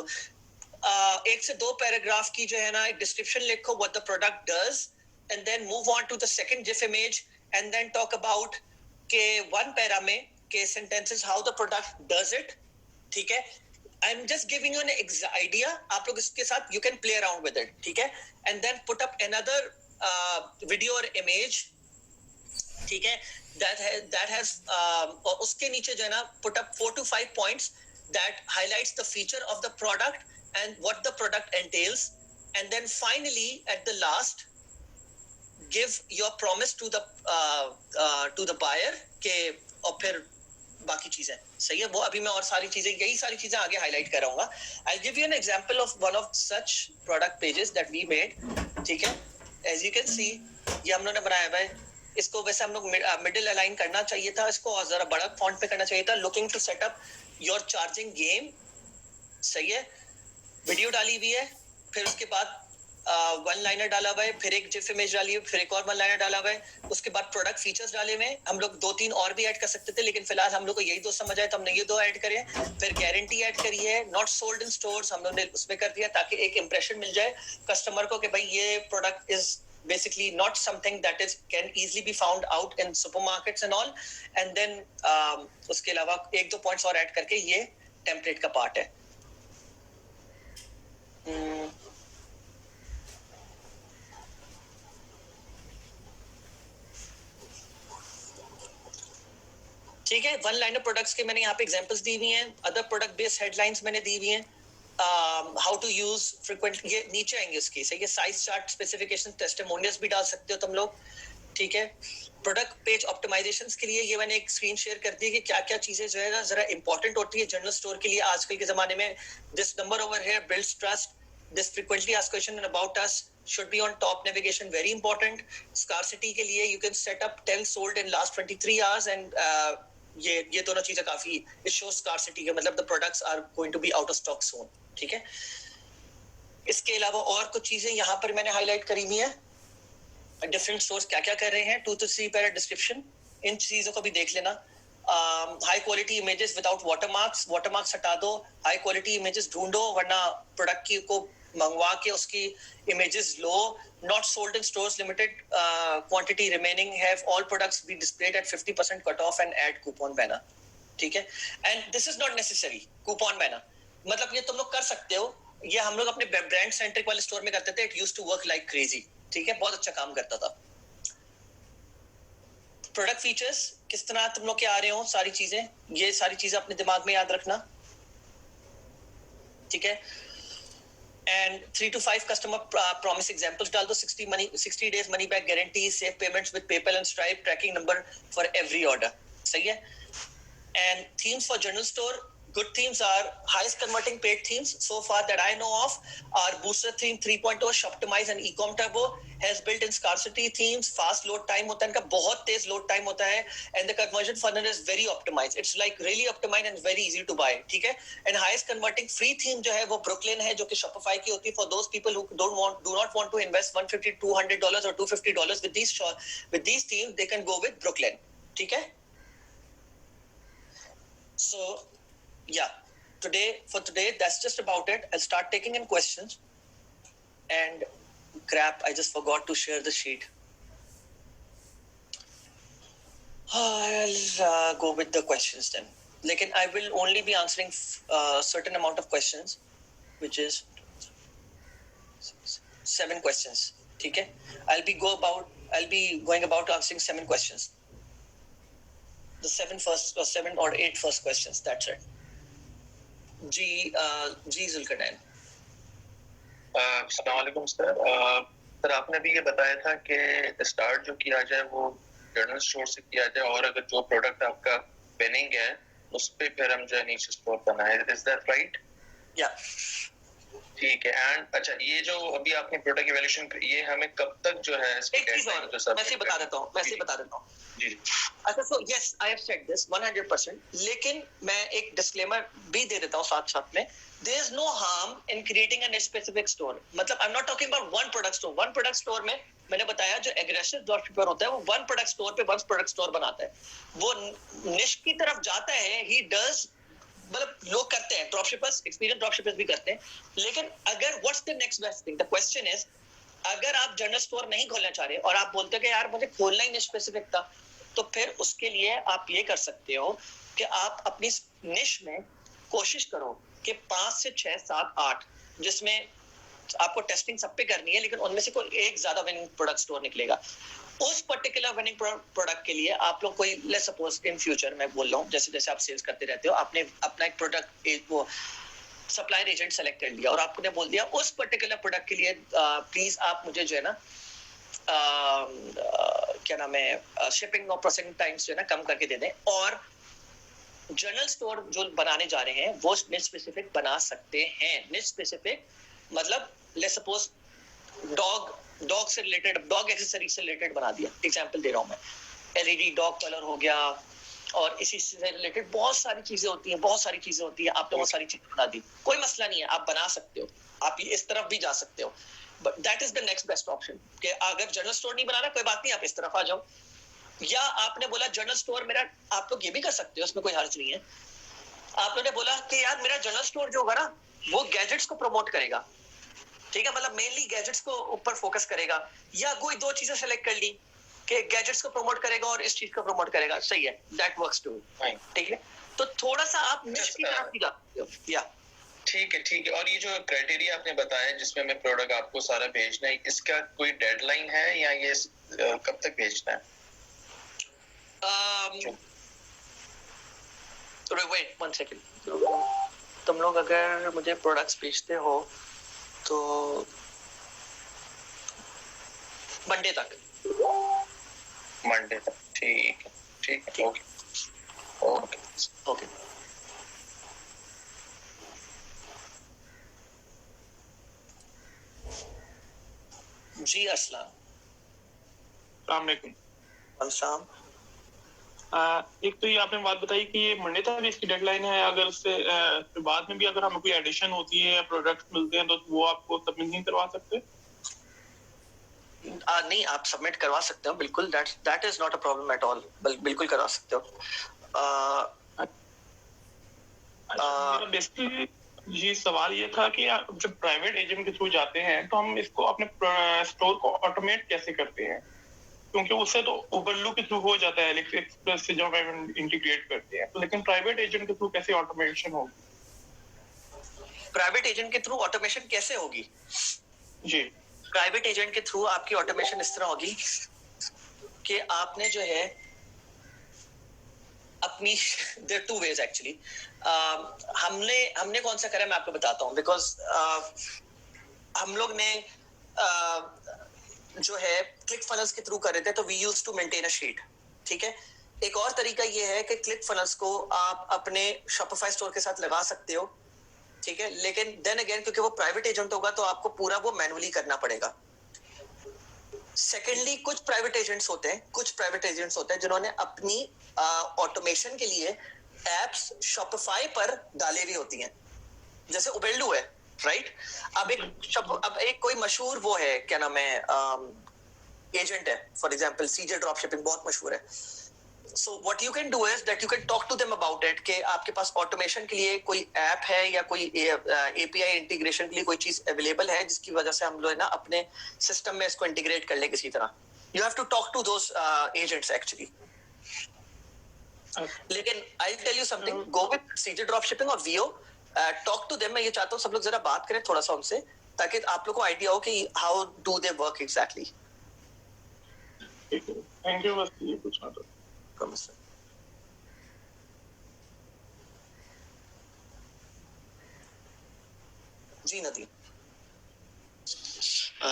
एक से दो पैराग्राफ की जो है ना एक डिस्क्रिप्शन लिखो what the product does, and then move on to the second GIF image, and then talk about के वन पैरा में के sentences how the product does it, ठीक है। I'm just giving you an idea. आप लोग इसके साथ you can play around with it, ठीक है। And then put up another video or image, ठीक है, that has और उसके नीचे जो है ना put up 4 to 5 points that highlights the feature of the product and what the product entails, and then finally at the last give your promise to the buyer के, और फिर बाकी चीजें सही है वो अभी मैं और सारी चीजें, यही सारी चीजें आगे हाईलाइट कर रहा हूँ। I'll give you an example of one of such product pages that we made, ठीक है। As you can see, ये हम लोगों ने बनाया हुआ है। इसको वैसे हम लोग मिडिल अलाइन करना चाहिए था, इसको और जरा बड़ा फॉन्ट पे करना चाहिए था। Looking to set up your charging game, सही है। वीडियो डाली हुई है, फिर उसके बाद वन लाइनर डाला हुआ है, फिर एक जिफ इमेज डाली है, फिर एक और वन लाइनर डाला हुआ है, उसके बाद प्रोडक्ट फीचर्स डाले हुए हैं। हम लोग 2-3 और भी ऐड कर सकते थे, लेकिन फिलहाल हम लोग को यही दो समझ आए तो हमने ये दो ऐड करे। फिर गारंटी ऐड करी है, नॉट सोल्ड इन स्टोर्स हम लोग ने उसमें कर दिया, ताकि एक इंप्रेशन मिल जाए कस्टमर को कि भाई ये product is basically not something that is can easily be found out in supermarkets and all, and then उसके अलावा एक दो पॉइंट्स और ऐड करके ये टेम्पलेट का पार्ट है। ठीक है, वन लाइनर प्रोडक्ट्स के मैंने यहाँ पे एग्जांपल्स दी हुई हैं, अदर प्रोडक्ट बेस्ड हेडलाइंस मैंने दी हुई हैं, हाउ टू यूज फ्रीक्वेंटली, ये नीचे आएंगे उसकी, सही है। साइज चार्ट, स्पेसिफिकेशन, टेस्टिमोनियल्स भी डाल सकते हो तुम लोग, ठीक है। प्रोडक्ट पेज ऑप्टिमाइजेशंस के लिए ये मैंने एक स्क्रीन शेयर कर दी कि क्या क्या चीजें जो है ना जरा इंपॉर्टेंट होती है जनरल स्टोर के लिए आजकल के जमाने में। This number over here builds trust, this frequently asked question about us should be on top navigation, very important. Scarcity के लिए you can set up 10 sold in last 23 hours, and ये दोनों चीजें काफी it shows scarcity का मतलब the products are going to be out of stock soon, ठीक है। इसके अलावा और कुछ चीजें यहाँ पर मैंने हाईलाइट करी हुई है, डिफरेंट स्टोर्स क्या क्या कर रहे हैं, 2 to 3 पैरा डिस्क्रिप्शन, इन चीजों को भी देख लेना। High quality images without watermarks हटा दो, हाई क्वालिटी इमेजेस ढूंढो, वरना प्रोडक्ट की को मंगवा के उसकी images low. Not sold in stores, limited quantity remaining, have all products be displayed eight 50% cut off and add coupon banner, ठीक है। And this is not necessary coupon banner, मतलब ये तुम लोग कर सकते हो, ये हम लोग अपने ब्रांड सेंट्रिक वाले स्टोर में करते थे, it used to work like crazy, ठीक है, बहुत अच्छा काम करता था। प्रोडक्ट फीचर्स किस तरह तुम लोग के आ रहे हो, सारी चीजें, ये सारी चीजें अपने दिमाग में याद रखना, ठीक है। And 3 to 5 customer promise examples डाल दो, 60 days money back guarantee, safe payments with PayPal and stripe, tracking number for every order, सही है। And themes for general store, good themes are highest converting paid themes so far that I know of are Booster Theme 3.0, Shoptimize and Ecom Turbo, has built in scarcity themes, fast load time होता है इनका, बहुत तेज load time होता है, and the conversion funnel is very optimized, it's like really optimized and very easy to buy, ठीक है। and highest converting free theme जो है वो Brooklyn है, जो कि Shopify की होती है for those people who do not want to invest $150, $200 or $250 with these themes, they can go with Brooklyn, ठीक है। So yeah, for today that's just about it. I'll start taking in questions, and crap, I just forgot to share the sheet. I'll go with the questions then. Lekin I will only be answering certain amount of questions, which is 7 questions, ठीक है। I'll be going about answering 7 questions. the 7 or 8 first questions. That's it. जी जुल्करनैन। अस्सलाम वालेकुम sir. Sir आपने भी ये बताया था कि स्टार्ट जो किया जाए वो जनरल स्टोर से किया जाए, और अगर जो प्रोडक्ट आपका विनिंग है उस पे फिर हम जो नीचे स्टोर बनाए। Is that right? या ठीक है। एंड अच्छा, ये जो अभी आपने प्रोडक्ट इवैल्यूएशन, ये हमें कब तक जो है एक चीज और मैं बता देता हूँ जी। अच्छा, so yes, I have said this 100%, लेकिन मैं एक डिस्क्लेमर भी दे देता हूँ साथ में। There is no harm in creating a niche specific store. मतलब I'm not talking about one product store. One product store में मैंने बताया जो aggressive dropshipper होता है वो one product store पे one product store बनाता है। वो niche की तरफ जाता है, he does, मतलब लोग करते हैं, ड्रॉपशिपर्स, एक्सपीरियंस ड्रॉपशिपर्स भी करते हैं। लेकिन अगर what's the next best thing, the question is, अगर आप जनरल स्टोर नहीं खोलना चाह रहे और आप बोलते हो कि यार मुझे खोलना ही निश स्पेसिफिक था, तो फिर उसके लिए आप ये कर सकते हो कि आप अपनी निश में कोशिश करो कि 5 से 6, 7, 8, जिसमें आपको टेस्टिंग सब पे करनी है, लेकिन उनमें से कोई एक ज्यादा विनिंग प्रोडक्ट स्टोर निकलेगा। उस पर्टिकुलर विनिंग प्रोडक्ट के लिए आप लोग कोई, लेट्स सपोज इन फ्यूचर मैं बोल रहा हूँ, जैसे जैसे आप सेल्स करते रहते हो, आपने अपना एक प्रोडक्ट, एक वो सप्लायर एजेंट सेलेक्ट कर लिया और आपने बोल दिया उस पर्टिकुलर प्रोडक्ट के लिए प्लीज आप मुझे जो है ना क्या नाम है, शिपिंग और प्रोसेसिंग टाइम्स जो है ना कम करके दे दें। और जनरल स्टोर जो बनाने जा रहे हैं वो निच स्पेसिफिक बना सकते हैं। निच स्पेसिफिक मतलब लेट्स सपोज डॉग से रिलेटेड, डॉग एक्सेसरीज से रिलेटेड बना दिया, एग्जांपल दे रहा हूं मैं, एलईडी डॉग कलर हो गया, और इसी से रिलेटेड बहुत सारी चीजें होती हैं, आपने बहुत सारी चीजें बना दी, कोई मसला नहीं है, आप बना सकते हो, आप इस तरफ भी जा सकते हो, but that is the next best option कि अगर जनरल स्टोर नहीं बनाना कोई बात नहीं, आप इस तरफ आ जाओ। या आपने बोला जनरल स्टोर मेरा, आप लोग ये भी कर सकते हो, उसमें कोई हर्ज नहीं है। आप लोगों ने बोला कि यार मेरा जनरल स्टोर जो होगा ना वो गैजेट्स को प्रमोट करेगा, ठीक है, मतलब मेनली गैजेट्स को ऊपर फोकस करेगा, या कोई 2 चीजें सेलेक्ट कर ली कि गैजेट्स को प्रमोट करेगा और इस चीज को प्रमोट करेगा, सही है, दैट वर्क्स टू, ठीक है। तो थोड़ा सा आप निश की तरफ भी जाते हो। या ठीक है। और ये जो क्राइटेरिया आपने बताया जिसमें मैं प्रोडक्ट आपको सारा भेजना है, इसका कोई डेडलाइन है या ये कब तक भेजना है? वेट 1 सेकंड, तुम लोग अगर मुझे प्रोडक्ट्स बेचते हो तो मंडे तक, ठीक है, ओके। जी अस्सलाम वालेकुम। अस्सलाम। एक तो ये आपने बात बताई कि ये मंडे तक इसकी डेडलाइन है, अगर उससे बाद में भी अगर हमें कोई एडिशन होती है या प्रोडक्ट मिलते हैं तो वो आपको सबमिट नहीं करवा सकते? नहीं, आप सबमिट करवा सकते हो, बिल्कुल, that is not a problem at all, बिल्कुल करवा सकते हो। मेरा बेसिकली ये सवाल ये था कि जब प्राइवेट एजेंट के थ्रू जाते हैं तो हम इसको अपने स्टोर को ऑटोमेट कैसे करते हैं, क्योंकि उससे तो उबरलू के थ्रू हो जाता है इलेक्ट्रिक एक्सप्रेस से जब हम इंटीग्रेट करते हैं, तो लेकिन प्राइवेट एजेंट के थ्रू कैसे ऑटोमेशन होगी? प्राइवेट एजेंट के थ्रू ऑटोमेशन कैसे होगी? जी, प्राइवेट एजेंट के थ्रू आपकी ऑटोमेशन इस तरह होगी कि आपने जो है अपनी, देयर टू वेज एक्चुअली, हमने कौन सा करा मैं आपको बताता हूँ, बिकॉज हम लोग ने जो है क्लिक फनल्स के थ्रू कर रहे थे, तो we used to maintain a sheet, ठीक है। एक और तरीका ये है कि क्लिक फनल्स को आप अपने शॉपिफाई स्टोर के साथ लगा सकते हो, ठीक है, लेकिन देन अगेन क्योंकि वो प्राइवेट एजेंट होगा तो आपको पूरा वो मैनुअली करना पड़ेगा। सेकेंडली, कुछ प्राइवेट एजेंट्स होते हैं जिन्होंने अपनी ऑटोमेशन के लिए एप्स शॉपिफाई पर डाले हुई होती हैं, जैसे उबेरलू है, राइट। अब एक कोई मशहूर वो है, क्या नाम है, एजेंट है, for example CJ drop shipping बहुत मशहूर है। So what you can do is that you can talk to them about it कि आपके पास ऑटोमेशन के लिए कोई ऐप है या कोई API इंटीग्रेशन के लिए कोई चीज अवेलेबल है जिसकी वजह से हम लोग ना अपने सिस्टम में इसको इंटीग्रेट कर ले किसी तरह। You have to talk to those agents actually. लेकिन I'll tell you something, go with CJ Dropshipping और VO, talk to them। मैं ये चाहता हूँ सब लोग जरा बात करें थोड़ा सा उनसे, ताकि आप लोग को आइडिया हो कि how do they work exactly। Thank you, बस ये पूछना था। Promise. जी नदीम।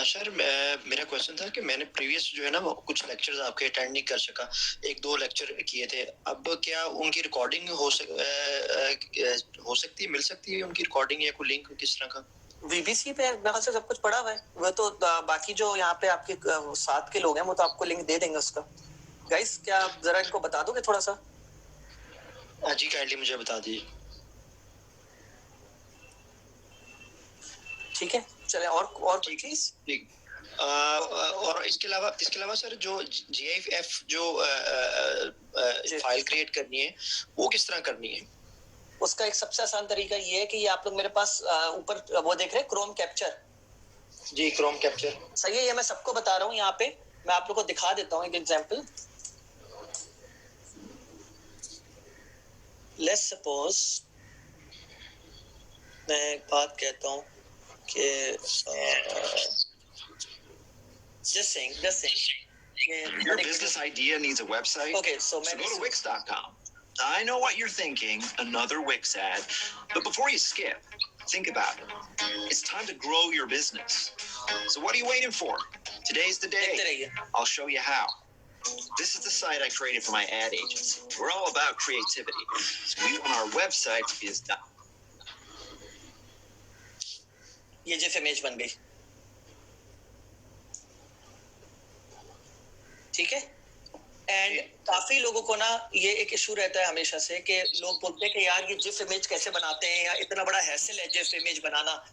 सर मेरा क्वेश्चन था कि मैंने प्रीवियस जो है ना वो कुछ लेक्चर्स आपके अटेंड नहीं कर सका, 1-2 लेक्चर किए थे। अब क्या उनकी रिकॉर्डिंग हो सकती है, मिल सकती है उनकी रिकॉर्डिंग या कोई लिंक किस तरह का? VBC पे मेरे ख्याल से सब कुछ पड़ा हुआ है, वो तो बाकी जो यहाँ पे आपके साथ के लोग हैं वो तो आपको लिंक दे देंगे उसका। गाइस क्या आप जरा इनको बता दोगे थोड़ा सा? हाँ जी, काइंडली मुझे बता दीजिए। ठीक है, चले और कोई चीज? ठीक। और इसके अलावा सर जो GIF जो फाइल क्रिएट करनी है वो किस तरह करनी है? उसका एक सबसे आसान तरीका ये है कि ये आप लोग मेरे पास ऊपर वो देख रहे हैं क्रोम कैप्चर। जी, क्रोम कैप्चर सही है, ये मैं सबको बता रहा हूँ। यहाँ पे मैं आप लोग को दिखा देता हूँ एक एग्जांपल। लेट्स सपोज मैं एक बात कहता हूँ कि just saying your business idea needs a website. Okay, so go to Wix.com. I know what you're thinking, another Wix ad, but before you skip, think about it. It's time to grow your business. So what are you waiting for? Today's the day. I'll show you how. This is the site I created for my ad agency. We're all about creativity. So we want our website to be as done. ये GIF image बन गई, ठीक है। And काफी लोगों को ना ये एक इशू रहता है हमेशा से कि लोग बोलते हैं कि यार ये जिफ इमेज कैसे बनाते हैं, या इतना बड़ा हैसल है जिफ इमेज बनाना।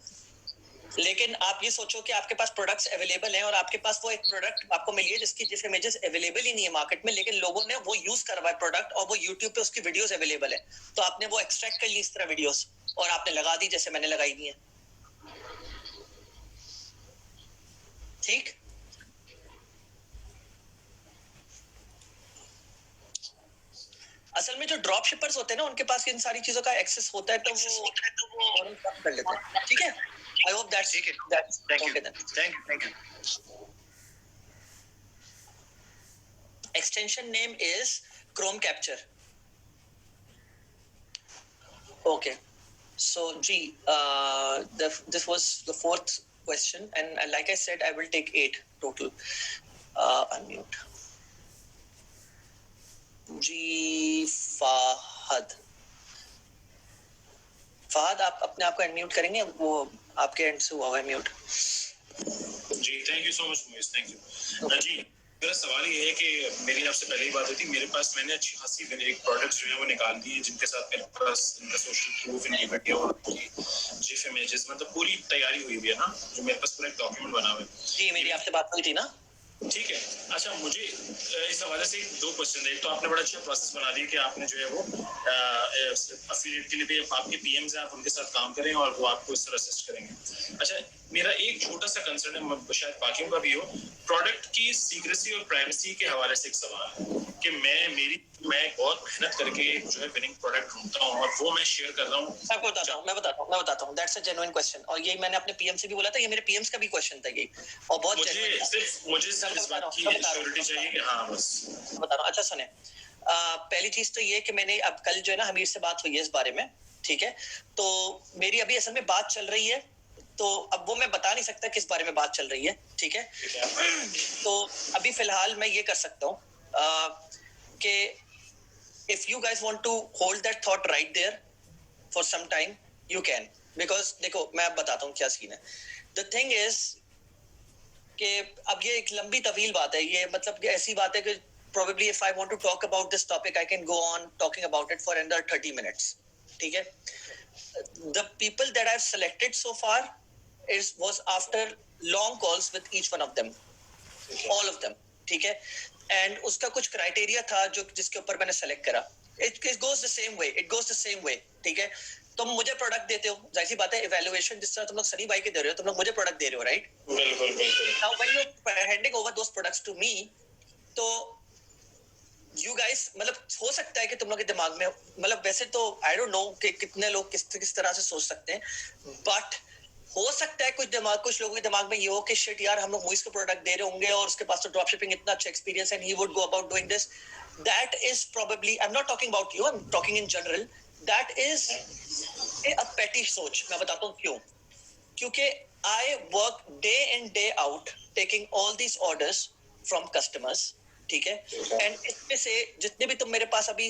लेकिन आप ये सोचो कि आपके पास प्रोडक्ट्स अवेलेबल हैं और आपके पास वो एक प्रोडक्ट आपको मिली है जिसकी जिफ इमेजेस अवेलेबल ही नहीं है मार्केट में, लेकिन लोगों ने वो यूज करवा है प्रोडक्ट और वो यूट्यूब पे उसकी वीडियोस अवेलेबल है। तो आपने वो एक्सट्रैक्ट कर ली इस तरह वीडियोस और आपने लगा दी जैसे मैंने लगाई दी है, ठीक। असल में जो ड्रॉप शिपर्स होते हैं ना उनके पास इन सारी चीजों का एक्सेस होता है तो वो कर लेते हैं, ठीक है। I hope that's thank you. Extension name is Chrome capture. Okay, so जी this was the 4th question and like I said I will take 8 total. Unmute. जी फहद आप अपने आप को अनम्यूट करेंगे, वो आपके एंड से हुआ है म्यूट। जी thank you so much Moiz, thank you. जी मेरा सवाल ये है कि मेरी आपसे पहले ही बात हुई थी, मेरे पास मैंने अच्छी खासी एक प्रोडक्ट्स जो है वो निकाल दिए जिनके साथ मेरे पास इनका सोशल प्रूफ, इनकी वीडियो और जिफ इमेजेस, मतलब पूरी तैयारी हुई हुई है ना, जो मेरे पास पूरा एक डॉक्यूमेंट बना हुआ है। जी मेरी आपसे बात हुई थी ना, ठीक है। अच्छा मुझे इस हवाले से 2 क्वेश्चन है। एक तो आपने बड़ा अच्छा प्रोसेस बना दिया कि आपने जो है वो अफिलिएट के लिए भी आपके पीएम्स हैं, आप उनके साथ काम करें और वो आपको इस तरह असिस्ट करेंगे। अच्छा मेरा एक छोटा सा कंसर्न है, शायद बाकियों का भी हो, प्रोडक्ट की सीक्रेसी और प्राइवेसी के हवाले से एक सवाल है कि मैं बहुत मेहनत करके जो है विनिंग प्रोडक्ट ढूंढता हूँ और वो मैं शेयर कर रहा हूँ। मैं बताता हूँ दैट्स अ जेन्युइन क्वेश्चन, और यही मैंने अपने पीएम से भी बोला था, ये मेरे पीएम्स का भी क्वेश्चन था यही, और बहुत मुझे इस बात की श्योरिटी चाहिए कि हाँ बस बता रहा हूँ। अच्छा सुने, पहली चीज तो ये कि मैंने अब कल जो है ना हमीर से बात हुई है इस बारे में, ठीक है। तो मेरी अभी असल में बात चल रही है, तो अब वो मैं बता नहीं सकता किस बारे में बात चल रही है, ठीक है। तो अभी फिलहाल मैं ये कर सकता हूँ कि if you guys want to hold that thought right there for some time you can, because देखो मैं अब बताता हूँ क्या सीन है। The thing is कि अब ये एक लंबी तवील बात है, ये मतलब ऐसी बात है कि probably if I want to talk about this topic I can go on talking about it for another 30 minutes, ठीक है। The people that I've selected so far was after long calls with each one of them, all of them, ठीक है। And उसका कुछ criteria था जो जिसके ऊपर मैंने सेलेक्ट करा। It goes the same way, ठीक है। तुम मुझे प्रोडक्ट देते हो, जाहिर सी बात है इवैल्यूएशन जिस तरह तुम लोग सनी भाई के दे रहे हो, तुम लोग मुझे प्रोडक्ट दे रहे हो, राइट? बिल्कुल। Now when you are handing over those products to me, तो यू गाइस मतलब हो सकता है कि तुम लोग के दिमाग में, मतलब वैसे तो आई डोंट नो कि कितने लोग किस तरह से सोच सकते हैं, बट हो सकता है कुछ लोगों के दिमाग में ये हो कि शिट यार हम लोग मूवीज को प्रोडक्ट दे रहे होंगे और उसके पास तो ड्रॉप शिपिंग इतना अच्छा experience and he would go about doing this. That is probably, I am not talking about you, I am talking in general, that is a पेटी सोच। मैं बताता हूँ क्यों। क्योंकि I work day in day out taking all these orders from customers, ठीक है, and इसमें से जितने भी तुम मेरे पास अभी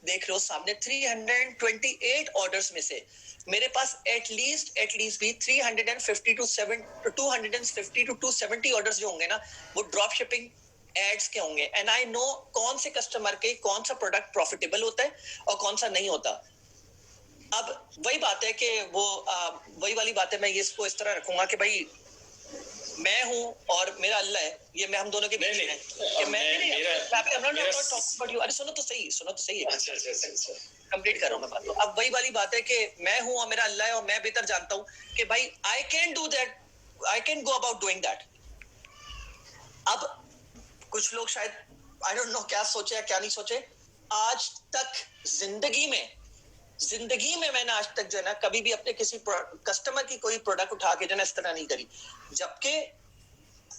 देख रहे हो सामने 328 orders में से मेरे पास at least भी 350 to 270 orders जो होंगे ना वो ड्रॉप शिपिंग एड्स के होंगे, एंड आई नो कौन से कस्टमर के कौन सा प्रोडक्ट प्रॉफिटेबल होता है और कौन सा नहीं होता। अब वही बात है कि वही वाली बात है, मैं ये इसको इस तरह रखूंगा कि भाई मैं हूँ और मेरा अल्लाह है, ये मैं हम दोनों के बीच में कि अरे सुनो तो सही है, कंप्लीट कर रहा हूँ मैं बात। तो अब वही वाली बात है कि मैं हूँ और मेरा अल्लाह है और मैं बेहतर जानता हूँ कि भाई आई can do that, I can go about doing that. अब कुछ लोग शायद आई डोंट नो क्या सोचे या क्या नहीं सोचे, आज तक जिंदगी में मैंने आज तक जो है ना कभी भी अपने किसी कस्टमर की कोई प्रोडक्ट उठा के जो है इस तरह नहीं करी, जबकि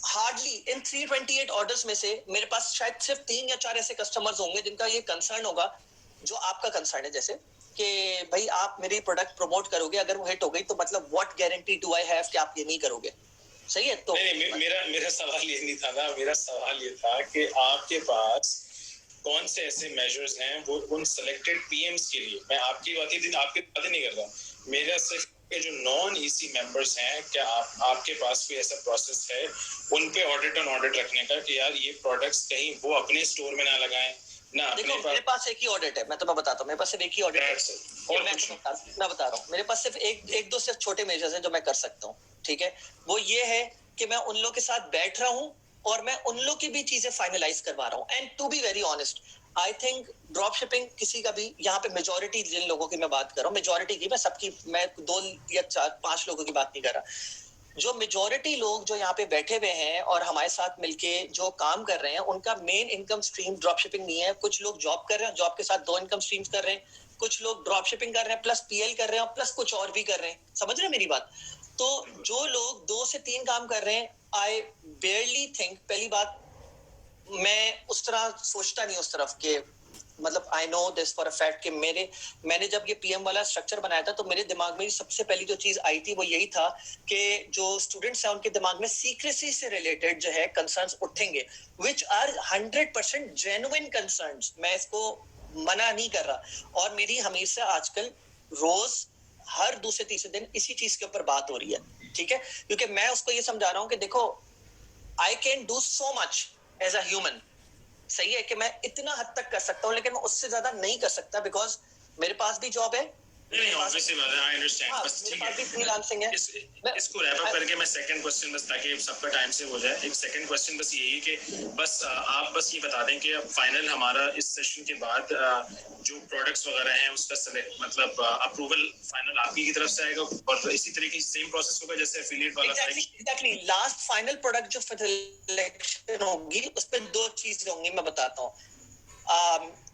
हार्डली इन 328 ऑर्डर्स में से मेरे पास शायद सिर्फ 3 या 4 ऐसे कस्टमर्स होंगे जिनका ये कंसर्न होगा जो आपका कंसर्न है, जैसे कि भाई आप मेरी प्रोडक्ट प्रमोट करोगे, अगर वो हिट हो गई तो मतलब what guarantee do I have कि आप ये नहीं करोगे, सही है? तो मेरा सवाल ये नहीं था ना, मेरा सवाल ये था कि आपके पास कौन से ऐसे मेजर्स हैं वो उन सिलेक्टेड पीएम्स के लिए, मैं आपकी बात नहीं कर रहा, मेरा सिर्फ जो नॉन ईसी मेंबर्स हैं, क्या आपके पास कोई ऐसा प्रोसेस है उन पे ऑडिट ऑन ऑडिट रखने का कि यार ये प्रोडक्ट्स कहीं वो अपने स्टोर में ना लगाएं ना अपने देखो मेरे पास एक ही ऑडिट है, मैं तुम्हें बताता हूँ, मेरे पास सिर्फ एक ही ऑडिट है और मैं बता रहा हूँ, मेरे पास सिर्फ एक दो सिर्फ छोटे मेजर्स हैं जो मैं कर सकता हूँ, ठीक है? वो ये है कि मैं उन लोगों के साथ बैठ रहा हूँ और मैं उन लोग की भी चीजें फाइनलाइज करवा रहा हूँ। And to be very honest, I think drop shipping किसी का भी यहाँ पे मेजोरिटी जिन लोगों की मैं बात कर रहा हूँ, मेजोरिटी की, मैं सबकी, मैं 2 या 4-5 लोगों की बात नहीं कर रहा, जो मेजोरिटी लोग जो यहाँ पे बैठे हुए हैं और हमारे साथ मिलके जो काम कर रहे हैं उनका main income stream drop shipping नहीं है। कुछ लोग जॉब कर रहे हैं, जॉब के साथ 2 इनकम स्ट्रीम्स कर रहे हैं, कुछ लोग ड्रॉप शिपिंग कर रहे हैं प्लस पीएल कर रहे हैं और प्लस कुछ और भी कर रहे हैं, समझ रहे हैं मेरी बात? तो जो लोग 2 से 3 काम कर रहे हैं, आई बेयरली थिंक, पहली बात मैं उस तरह सोचता नहीं उस तरफ के, मतलब आई know this for a fact कि मैंने जब ये पीएम वाला स्ट्रक्चर बनाया था तो मेरे दिमाग में सबसे पहली जो चीज आई थी वो यही था कि जो स्टूडेंट्स हैं उनके दिमाग में सीक्रेसी से रिलेटेड जो है कंसर्न्स उठेंगे, व्हिच आर 100% जेन्युइन कंसर्न्स, मैं इसको मना नहीं कर रहा। और मेरी हमेशा आजकल रोज हर दूसरे तीसरे दिन इसी चीज के ऊपर बात हो रही है, ठीक है? क्योंकि मैं उसको ये समझा रहा हूँ कि देखो I can do so much as a human, सही है कि मैं इतना हद तक कर सकता हूँ लेकिन मैं उससे ज्यादा नहीं कर सकता, बिकॉज मेरे पास भी जॉब है, नहीं ऑब्वियसली बात है, आई अंडरस्टैंड, बस ठीक है, फ्रीलांसिंग है। इसको रैप अप करके मैं सेकंड क्वेश्चन बस, ताकि सबका टाइम से हो जाए, एक सेकंड क्वेश्चन बस यही कि बस आप बस ये बता दें कि फाइनल हमारा इस सेशन के बाद जो प्रोडक्ट्स वगैरह हैं उसका सेलेक्ट मतलब अप्रूवल फाइनल आपकी की तरफ से आएगा और इसी तरीके की सेम प्रोसेस होगा जैसे एफिलिएट वाला था? एग्जैक्टली, लास्ट फाइनल प्रोडक्ट जो सिलेक्शन होगी उस पे 2 चीजें होंगी, मैं बताता हूँ।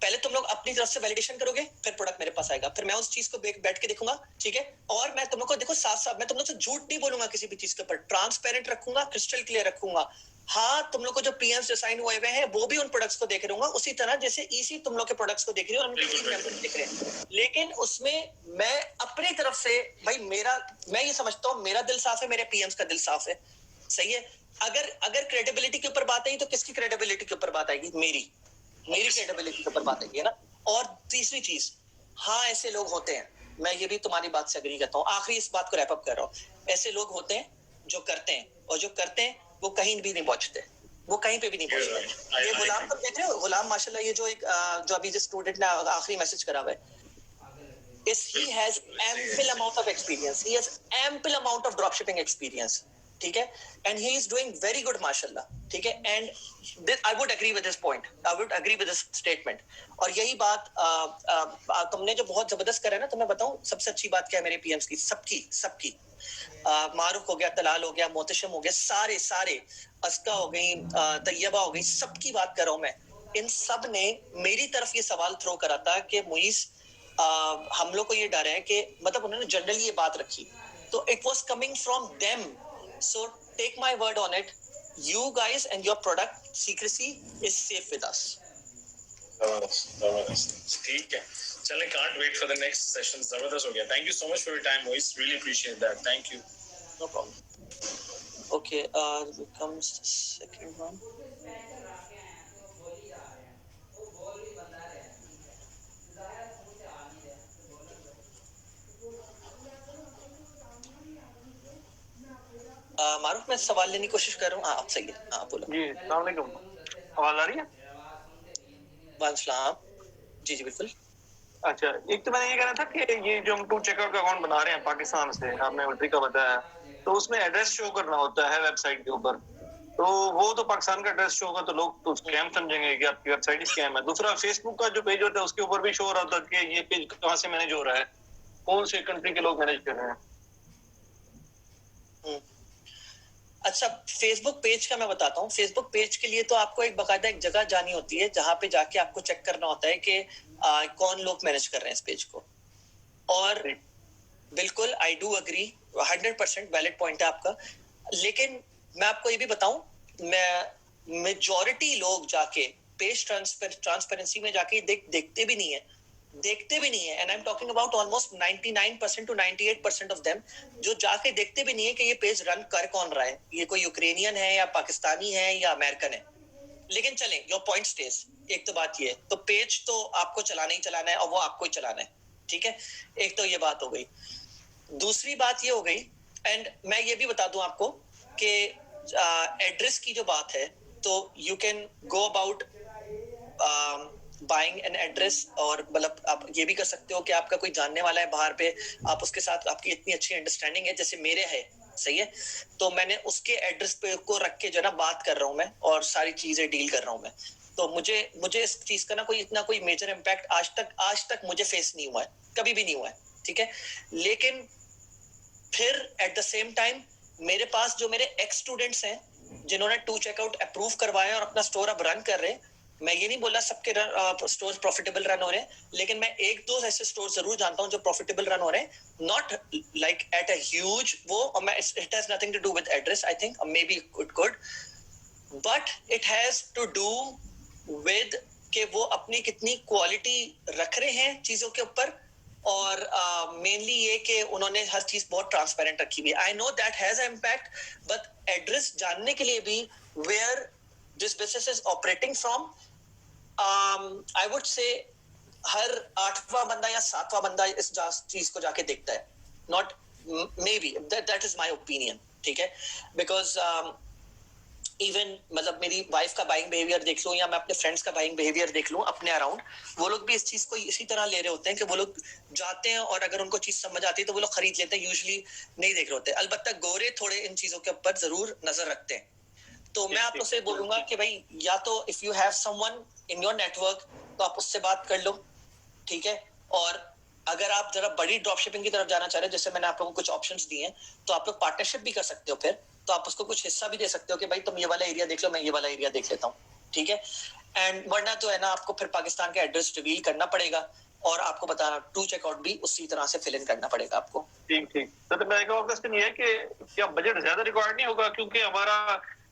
पहले तुम लोग अपनी तरफ से वैलिडेशन करोगे, फिर प्रोडक्ट मेरे पास आएगा, फिर मैं उस चीज को बैठ के देखूंगा, ठीक है? और मैं तुम लोग को देखो साफ मैं तुम लोग से झूठ नहीं बोलूंगा, किसी भी चीज के ऊपर ट्रांसपेरेंट रखूंगा, क्रिस्टल क्लियर रखूंगा। हाँ, तुम लोग को जो पीएम्स डिजाइन हुए हैं वो भी उन प्रोडक्ट्स को देख रहूंगा, उसी तरह जैसे ईसी तुम लोग के प्रोडक्ट्स को देख रही हो और उनके टीम मेंबर देख रहे हैं, लेकिन उसमें मैं अपनी तरफ से भाई मैं ये समझता हूँ मेरा दिल साफ है, मेरे पीएम्स का दिल साफ है, सही है? अगर क्रेडिबिलिटी के ऊपर बात आई तो किसकी क्रेडिबिलिटी के ऊपर बात आएगी? मेरी क्रेडिबिलिटी के ऊपर बात आएगी, है ना? और तीसरी चीज, हाँ ऐसे लोग होते हैं, मैं ये भी तुम्हारी बात से एग्री करता हूँ, आखिरी इस बात को रैप अप कर रहा हूँ, ऐसे लोग होते हैं जो करते हैं और जो करते हैं वो कहीं भी नहीं पहुंचते, वो कहीं पे भी नहीं पहुंचते। ये गुलाम को देख रहे हो, गुलाम माशाल्लाह, ये जो जो अभी जो स्टूडेंट ने आखिरी मैसेज करा हुआ है, he has ample amount of experience, he has ample amount of dropshipping experience, ठीक है? and he is doing very good mashallah, ठीक है? and I would agree with this point, I would agree with this statement। और यही बात तुमने जो बहुत जबरदस्त करा है ना, तो मैं बताऊं सबसे अच्छी बात क्या है मेरे पीएम्स की, सबकी मारूफ हो गया, तलाल हो गया, मोहतशम हो गया, सारे अस्का हो गई, तैयबा हो गई, सबकी बात कर रहा हूं मैं। इन सब ने मेरी तरफ ये सवाल थ्रो करा था कि मुइस हम लोग को ये डर है कि मतलब उन्होंने जनरली ये बात रखी, तो it was coming from them, so take my word on it, you guys and your product secrecy is safe with us। ठीक है, चलें, can't wait for the next session, जबरदस्त हो गया, thank you so much for your time Moise, really appreciate that, thank you। No problem. Okay, becomes the second one. मारूफ, मैं सवाल लेने की कोशिश कर रहा हूँ। आप सही है। हाँ बोलो जी। अस्सलाम वालेकुम, आवाज आ रही है? वालेकुम। जी जी बिल्कुल। अच्छा, एक तो मैंने ये कहना था कि ये जो हम टू चेकआउट का अकाउंट बना रहे हैं पाकिस्तान से, आपने वो तरीका बताया, तो उसमें एड्रेस शो करना होता है वेबसाइट के ऊपर, तो वो तो पाकिस्तान का एड्रेस शो होगा तो लोग तो स्कैम समझेंगे कि आपकी वेबसाइट ही स्कैम है। दूसरा, फेसबुक का जो पेज होता है उसके ऊपर भी शो हो रहा होता है कि ये पेज कहाँ से मैनेज हो रहा है, कौन से कंट्री के लोग मैनेज कर रहे हैं। अच्छा, फेसबुक पेज का मैं बताता हूँ। फेसबुक पेज के लिए तो आपको एक बकायदा एक जगह जानी होती है जहाँ पे जाके आपको चेक करना होता है कि कौन लोग मैनेज कर रहे हैं इस पेज को। और बिल्कुल I do agree, 100% valid point है आपका। लेकिन मैं आपको ये भी बताऊं, मैं मेजॉरिटी लोग जाके पेज ट्रांसपेरेंसी में जाके देखते भी नहीं है and I am talking about almost 99% to 98% of them, जो जाके देखते भी नहीं है कि ये पेज रन कर कौन रहा है, ये कोई यूक्रेनियन है या पाकिस्तानी है या अमेरिकन है। लेकिन चलें, योर पॉइंट स्टेज। एक तो बात ये है, तो पेज तो आपको चलाना ही चलाना है और वो आपको ही चलाना है, ठीक है। एक तो ये बात हो गई। दूसरी बात ये हो गई, एंड मैं ये भी बता दूं आपको कि एड्रेस की जो बात है, तो you can go about buying an address, और मतलब आप ये भी कर सकते हो कि आपका कोई जानने वाला है बाहर पे, आप उसके साथ आपकी इतनी अच्छी अंडरस्टैंडिंग है जैसे मेरे है, सही है, तो मैंने उसके एड्रेस पे को रख के जो ना बात कर रहा हूँ मैं और सारी चीजें डील कर रहा हूँ मैं। तो मुझे इस चीज का ना कोई मेजर इम्पैक्ट आज तक मुझे फेस नहीं हुआ है, कभी भी नहीं हुआ है, ठीक है। लेकिन फिर एट द सेम टाइम मेरे पास जो मेरे एक्स स्टूडेंट्स हैं जिन्होंने टू चेकआउट अप्रूव करवाया और अपना स्टोर अब रन कर रहे हैं, मैं ये नहीं बोला सबके स्टोर्स प्रॉफिटेबल रन हो रहे हैं, लेकिन मैं एक दो ऐसे स्टोर जरूर जानता हूं जो प्रॉफिटेबल रन हो रहे हैं, not like at a huge वो, it has nothing to do with address, I think maybe it could, but it has to do with कि वो अपनी कितनी क्वालिटी रख रहे हैं चीजों के ऊपर, और मेनली ये कि उन्होंने हर चीज बहुत ट्रांसपेरेंट रखी हुई है। I know that has impact, but address जानने के लिए भी where this business is operating from, I would say her 8वां बंदा या 7वां बंदा इस चीज को जाके देखता है, not may be, that is my opinion, ठीक है। बिकॉज इवन मतलब मेरी वाइफ का बाइंग बिहेवियर देख लूं या मैं अपने फ्रेंड्स का बाइंग बिहेवियर देख लूं अपने अराउंड, वो लोग भी इस चीज को इसी तरह ले रहे होते हैं कि वो लोग जाते हैं और अगर उनको चीज समझ आती है तो वो लोग खरीद लेते हैं, यूजुअली नहीं देख रहे होते। अलबत्ता गोरे थोड़े इन चीजों के ऊपर जरूर नजर रखते हैं। तो मैं आप उससे बोलूंगा कि भाई या तो if you have someone in your network तो आप उससे बात कर लो, ठीक है। और अगर आप जरा बड़ी ड्रॉप शिपिंग की तरफ जाना चाह रहे हो, जैसे मैंने आप लोगों को कुछ ऑप्शंस दिए हैं, तो आप लोग पार्टनरशिप भी कर सकते हो, फिर तो आप उसको कुछ हिस्सा भी दे सकते हो कि भाई तुम ये वाला एरिया देख लो, मैं ये वाला एरिया देख लेता हूँ, ठीक है। एंड वरना तो है ना, आपको फिर पाकिस्तान का एड्रेस रिवील करना पड़ेगा और आपको बताना टू चेकआउट भी उसी तरह से फिल इन करना पड़ेगा आपको। ठीक ठीक। तो मेरा एक और क्वेश्चन ये है कि क्या बजट ज्यादा रिक्वायर्ड नहीं होगा, क्योंकि हमारा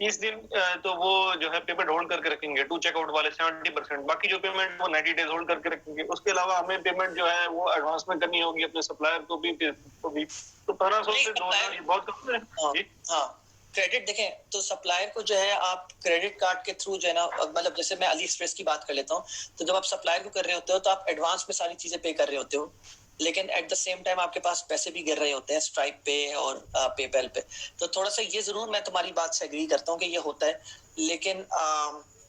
30 दिन तो वो जो है पेमेंट होल्ड करके रखेंगे टू चेकआउट वाले 70%, बाकी जो पेमेंट वो 90 डेज होल्ड करके रखेंगे, उसके अलावा हमें पेमेंट जो है वो एडवांस में करनी होगी अपने सप्लायर को भी, तो 1500 से 2000 बहुत कम है। हाँ, क्रेडिट देखें तो सप्लायर को जो है आप क्रेडिट कार्ड के थ्रू जो है ना, मतलब जैसे मैं अली एक्सप्रेस की बात कर लेता हूँ, तो जब आप सप्लायर को कर रहे होते हो तो आप एडवांस में सारी चीजें पे कर रहे होते हो, लेकिन एट द सेम टाइम आपके पास पैसे भी गिर रहे होते हैं स्ट्राइप पे और पेपैल पे। तो थोड़ा सा ये जरूर मैं तुम्हारी बात से एग्री करता हूँ कि ये होता है, लेकिन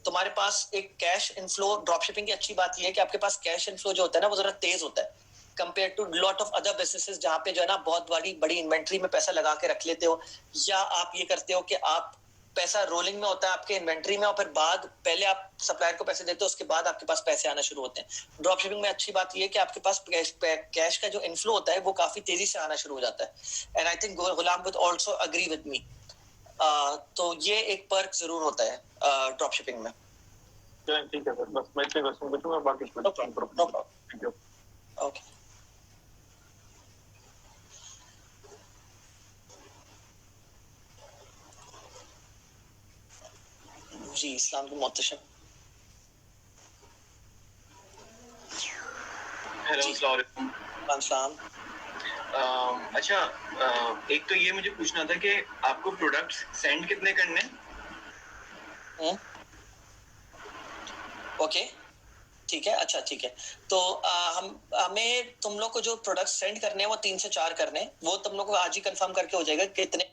तुम्हारे पास एक कैश इनफ्लो, ड्रॉप शिपिंग की अच्छी बात ये है कि आपके पास कैश इनफ्लो जो होता है ना वो जरा तेज होता है compare to lot of other businesses, जहाँ पे जो है ना बहुत बड़ी इन्वेंट्री में पैसा लगा के रख लेते हो, या आप ये करते हो कि आप पैसा रोलिंग में होता है आपके इन्वेंट्री में और फिर पहले आप सप्लायर को पैसे देते हो, उसके बाद आपके पास पैसे आना शुरू होते हैं। ड्रॉप शिपिंग में अच्छी बात ये है कि आपके पास कैश का जो इनफ्लो होता है वो काफी तेजी से आना शुरू हो जाता है। And I think Ghulam would also agree with me. तो ये एक पर्क जरूर होता है ड्रॉप शिपिंग में। ठीक है सर, बस मैं इतने क्वेश्चन पूछूंगा, बाकी no problem. Thank you. Okay जी, इस्लाम को मोहतरम। हेलो, अस्सलाम वालेकुम। अस्सलाम। अच्छा, एक तो ये मुझे पूछना था कि आपको प्रोडक्ट सेंड कितने करने हैं? ओके, ठीक है, अच्छा ठीक है। तो हमें तुम लोग को जो प्रोडक्ट सेंड करने हैं वो 3 से 4 करने हैं, वो तुम लोग को आज ही कंफर्म करके हो जाएगा कितने